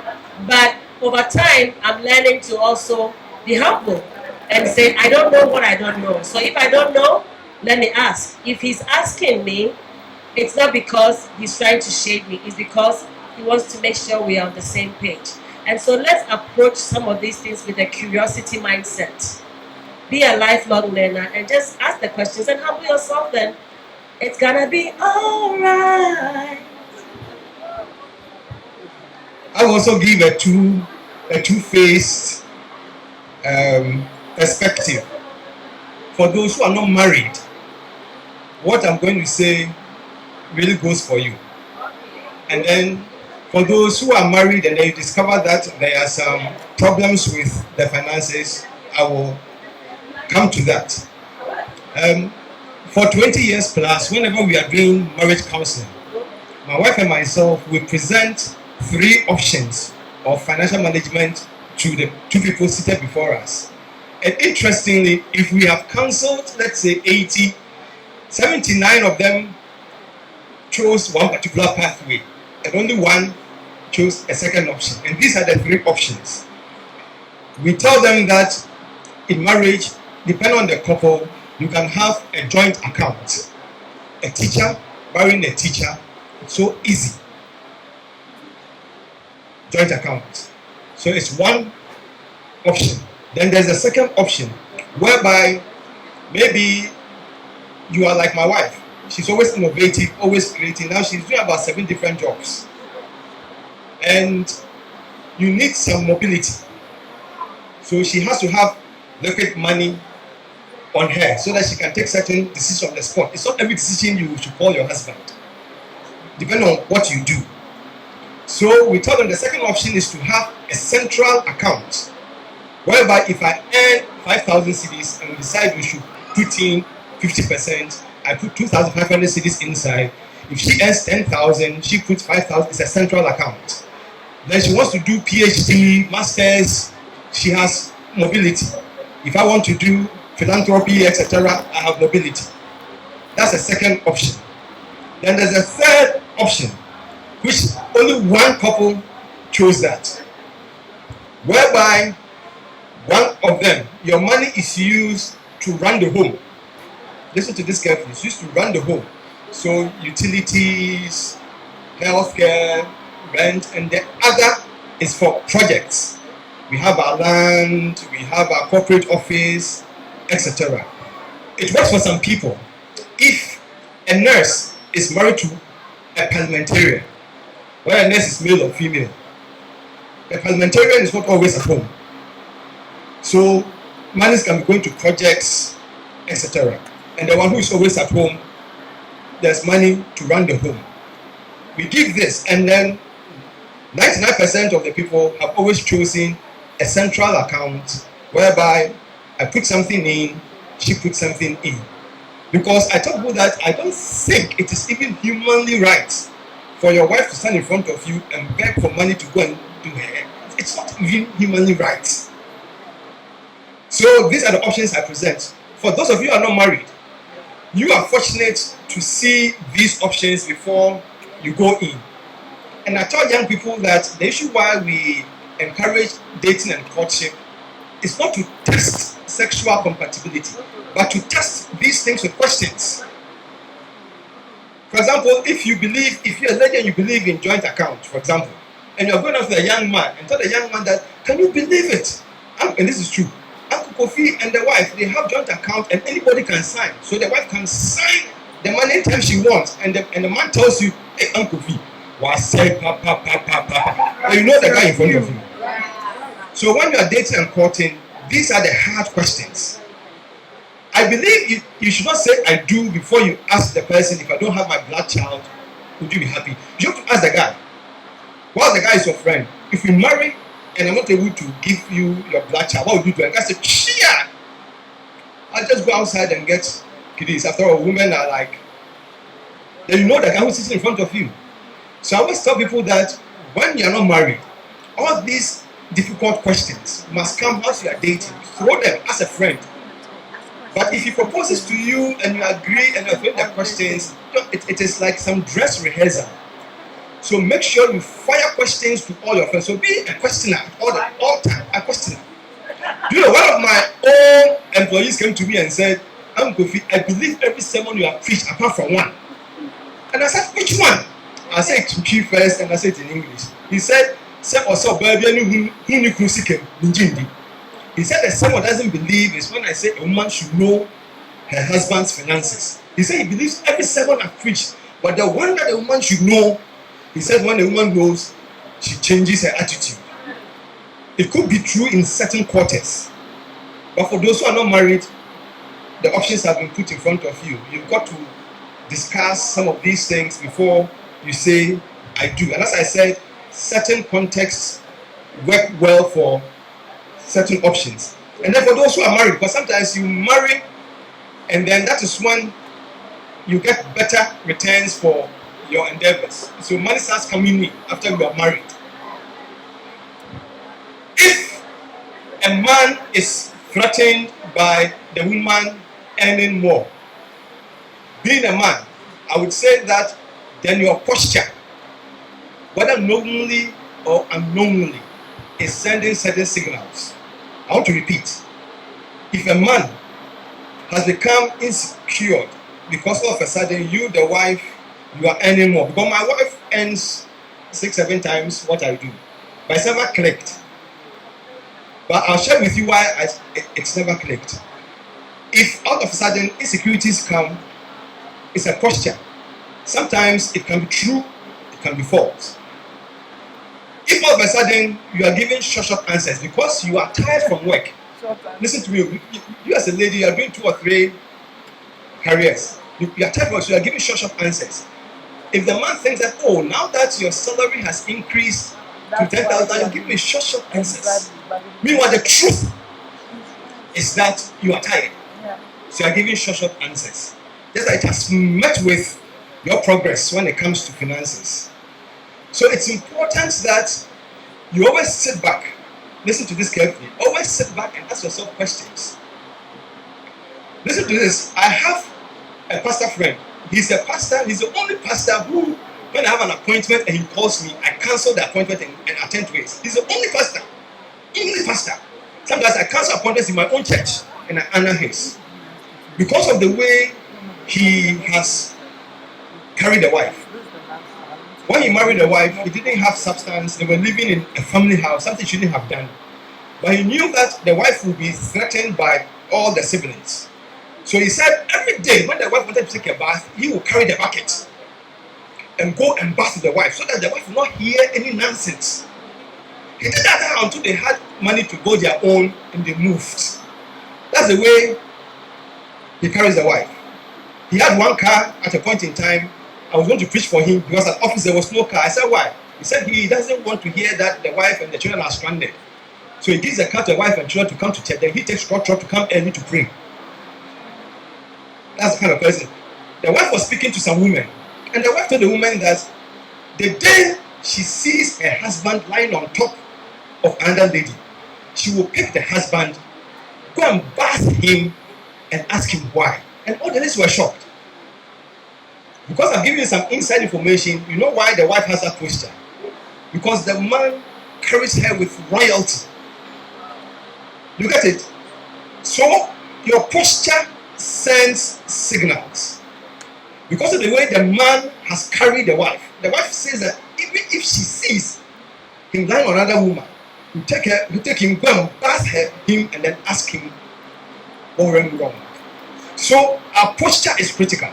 But over time, I'm learning to also be humble and say, I don't know what I don't know. So if I don't know, let me ask. If he's asking me, it's not because he's trying to shade me. It's because he wants to make sure we are on the same page. And so let's approach some of these things with a curiosity mindset. Be a lifelong learner and just ask the questions and humble yourself, then it's gonna be all right. I will also give a two-faced perspective. For those who are not married, what I'm going to say really goes for you. And then for those who are married and they discover that there are some problems with the finances, I will come to that. For 20 years plus, whenever we are doing marriage counseling, my wife and myself will present 3 options of financial management to the 2 people seated before us. And interestingly, if we have counseled, let's say 80, 79 of them chose one particular pathway, and only one chose a second option. And these are the 3 options. We tell them that in marriage, depending on the couple, you can have a joint account. A teacher marrying a teacher, so easy. Joint account. So it's one option. Then there's a second option, whereby maybe you are like my wife. She's always innovative, always creating. Now she's doing about 7 different jobs. And you need some mobility. So she has to have liquid money on her so that she can take certain decisions on the spot. It's not every decision you should call your husband, depending on what you do. So we tell them the second option is to have a central account, whereby if I earn 5,000 cedis and we decide we should put in 50%, I put 2,500 cedis inside. If she earns 10,000, she puts 5,000. It's a central account. Then she wants to do PhD, masters. She has mobility. If I want to do philanthropy, etc., I have mobility. That's a second option. Then there's a third option, which only one couple chose that, whereby one of them, your money is used to run the home. Listen to this carefully. It's used to run the home. So utilities, healthcare, rent, and the other is for projects. We have our land, we have our corporate office, etc. It works for some people. If a nurse is married to a parliamentarian, whether a nurse is male or female, the parliamentarian is not always at home. So money can be going to projects, etc. And the one who is always at home, there's money to run the home. We give this, and then 99% of the people have always chosen a central account whereby I put something in, she puts something in. Because I tell people that I don't think it is even humanly right for your wife to stand in front of you and beg for money to go and do her hair. It's not even humanly right. So these are the options I present. For those of you who are not married, you are fortunate to see these options before you go in. And I tell young people that the issue why we encourage dating and courtship is not to test sexual compatibility, but to test these things with questions. For example, if you're a lady and you believe in joint account, for example, and you're going after a young man and tell the young man that, can you believe it? And this is true. Uncle Kofi and the wife, they have joint account and anybody can sign. So the wife can sign the money anytime she wants. And the man tells you, hey, Uncle Kofi, Was say papa papa. And you know the guy in front of you. So when you are dating and courting, these are the hard questions. I believe you should not say I do before you ask the person, if I don't have my blood child, would you be happy? You have to ask the guy. Well, the guy is your friend. If we marry and I'm not able to give you your blood child, what would you do? And the guy said, chia! I'll just go outside and get kiddies. After all, women are like, then you know the guy who's sitting in front of you. So I always tell people that when you're not married, all these difficult questions must come once you are dating. Throw them as a friend. But if he proposes to you and you agree and you throwing the questions, it is like some dress rehearsal. So make sure you fire questions to all your friends. So be a questioner all time, a questioner. You know, one of my own employees came to me and said, I'm Kofi, I believe every sermon you have preached apart from one. And I said, which one? I said it to you first and I said it in English. He said, he said that someone doesn't believe is when I say a woman should know her husband's finances. He said he believes every sermon I've preached, but the one that a woman should know, he said when a woman knows, she changes her attitude. It could be true in certain quarters, but for those who are not married, the options have been put in front of you. You've got to discuss some of these things before you say, I do. And as I said, certain contexts work well for certain options. And then for those who are married, because sometimes you marry and then that is when you get better returns for your endeavors. So money starts coming in after you are married. If a man is threatened by the woman earning more, being a man, I would say that then your posture, whether knowingly or unknowingly, is sending certain signals. I want to repeat. If a man has become insecure because all of a sudden you, the wife, you are earning more. Because my wife earns 6-7 times what I do. But it's never clicked. But I'll share with you why it's never clicked. If all of a sudden insecurities come, it's a posture. Sometimes it can be true, it can be false. If all of a sudden you are giving short answers because you are tired from work, listen to me, you as a lady, you are doing 2 or 3 careers. You are tired from work, so you are giving short answers. If the man thinks that, oh, now that your salary has increased to 10,000, you give me short answers. Meanwhile, the truth is that you are tired. So you are giving short answers. Just like it has met with your progress when it comes to finances. So it's important that you always sit back. Listen to this carefully. Always sit back and ask yourself questions. Listen to this. I have a pastor friend. He's a pastor. He's the only pastor who, when I have an appointment and he calls me, I cancel the appointment and attend to it. He's the only pastor. Only pastor. Sometimes I cancel appointments in my own church and I honor his. Because of the way he has carried a wife. When he married a wife, he didn't have substance. They were living in a family house, something he shouldn't have done. But he knew that the wife would be threatened by all the siblings. So he said every day when the wife wanted to take a bath, he would carry the bucket and go and bath with the wife so that the wife would not hear any nonsense. He did that until they had money to go their own and they moved. That's the way he carries the wife. He had one car at a point in time. I was going to preach for him because at office there was no car. I said, why? He said he doesn't want to hear that the wife and the children are stranded. So he gives the car to the wife and children to come to church. Then he takes truck to come early to pray. That's the kind of person. The wife was speaking to some women. And the wife told the woman that the day she sees her husband lying on top of another lady, she will pick the husband, go and bath him and ask him why. And all the ladies were shocked. Because I'm giving you some inside information, you know why the wife has that posture? Because the man carries her with royalty. Look at it. So your posture sends signals. Because of the way the man has carried the wife says that even if she sees him lying on another woman, you take him, go and bath him, and then ask him what went wrong. So our posture is critical.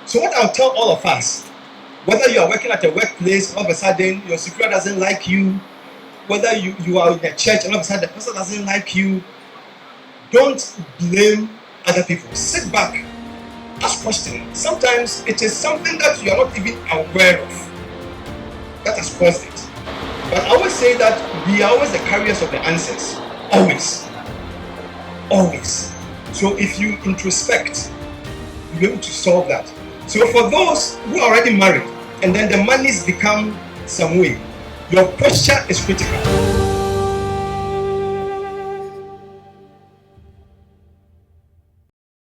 So what I'll tell all of us Whether you are working at a workplace, all of a sudden your superior doesn't like you. Whether you are in a church, all of a sudden the pastor doesn't like you. Don't blame other people. Sit back, ask questions. Sometimes it is something that you are not even aware of that has caused it. But I always say that we are always the carriers of the answers. Always. Always. So if you introspect, you'll be able to solve that. So for those who are already married and then the money's become some way, your posture is critical.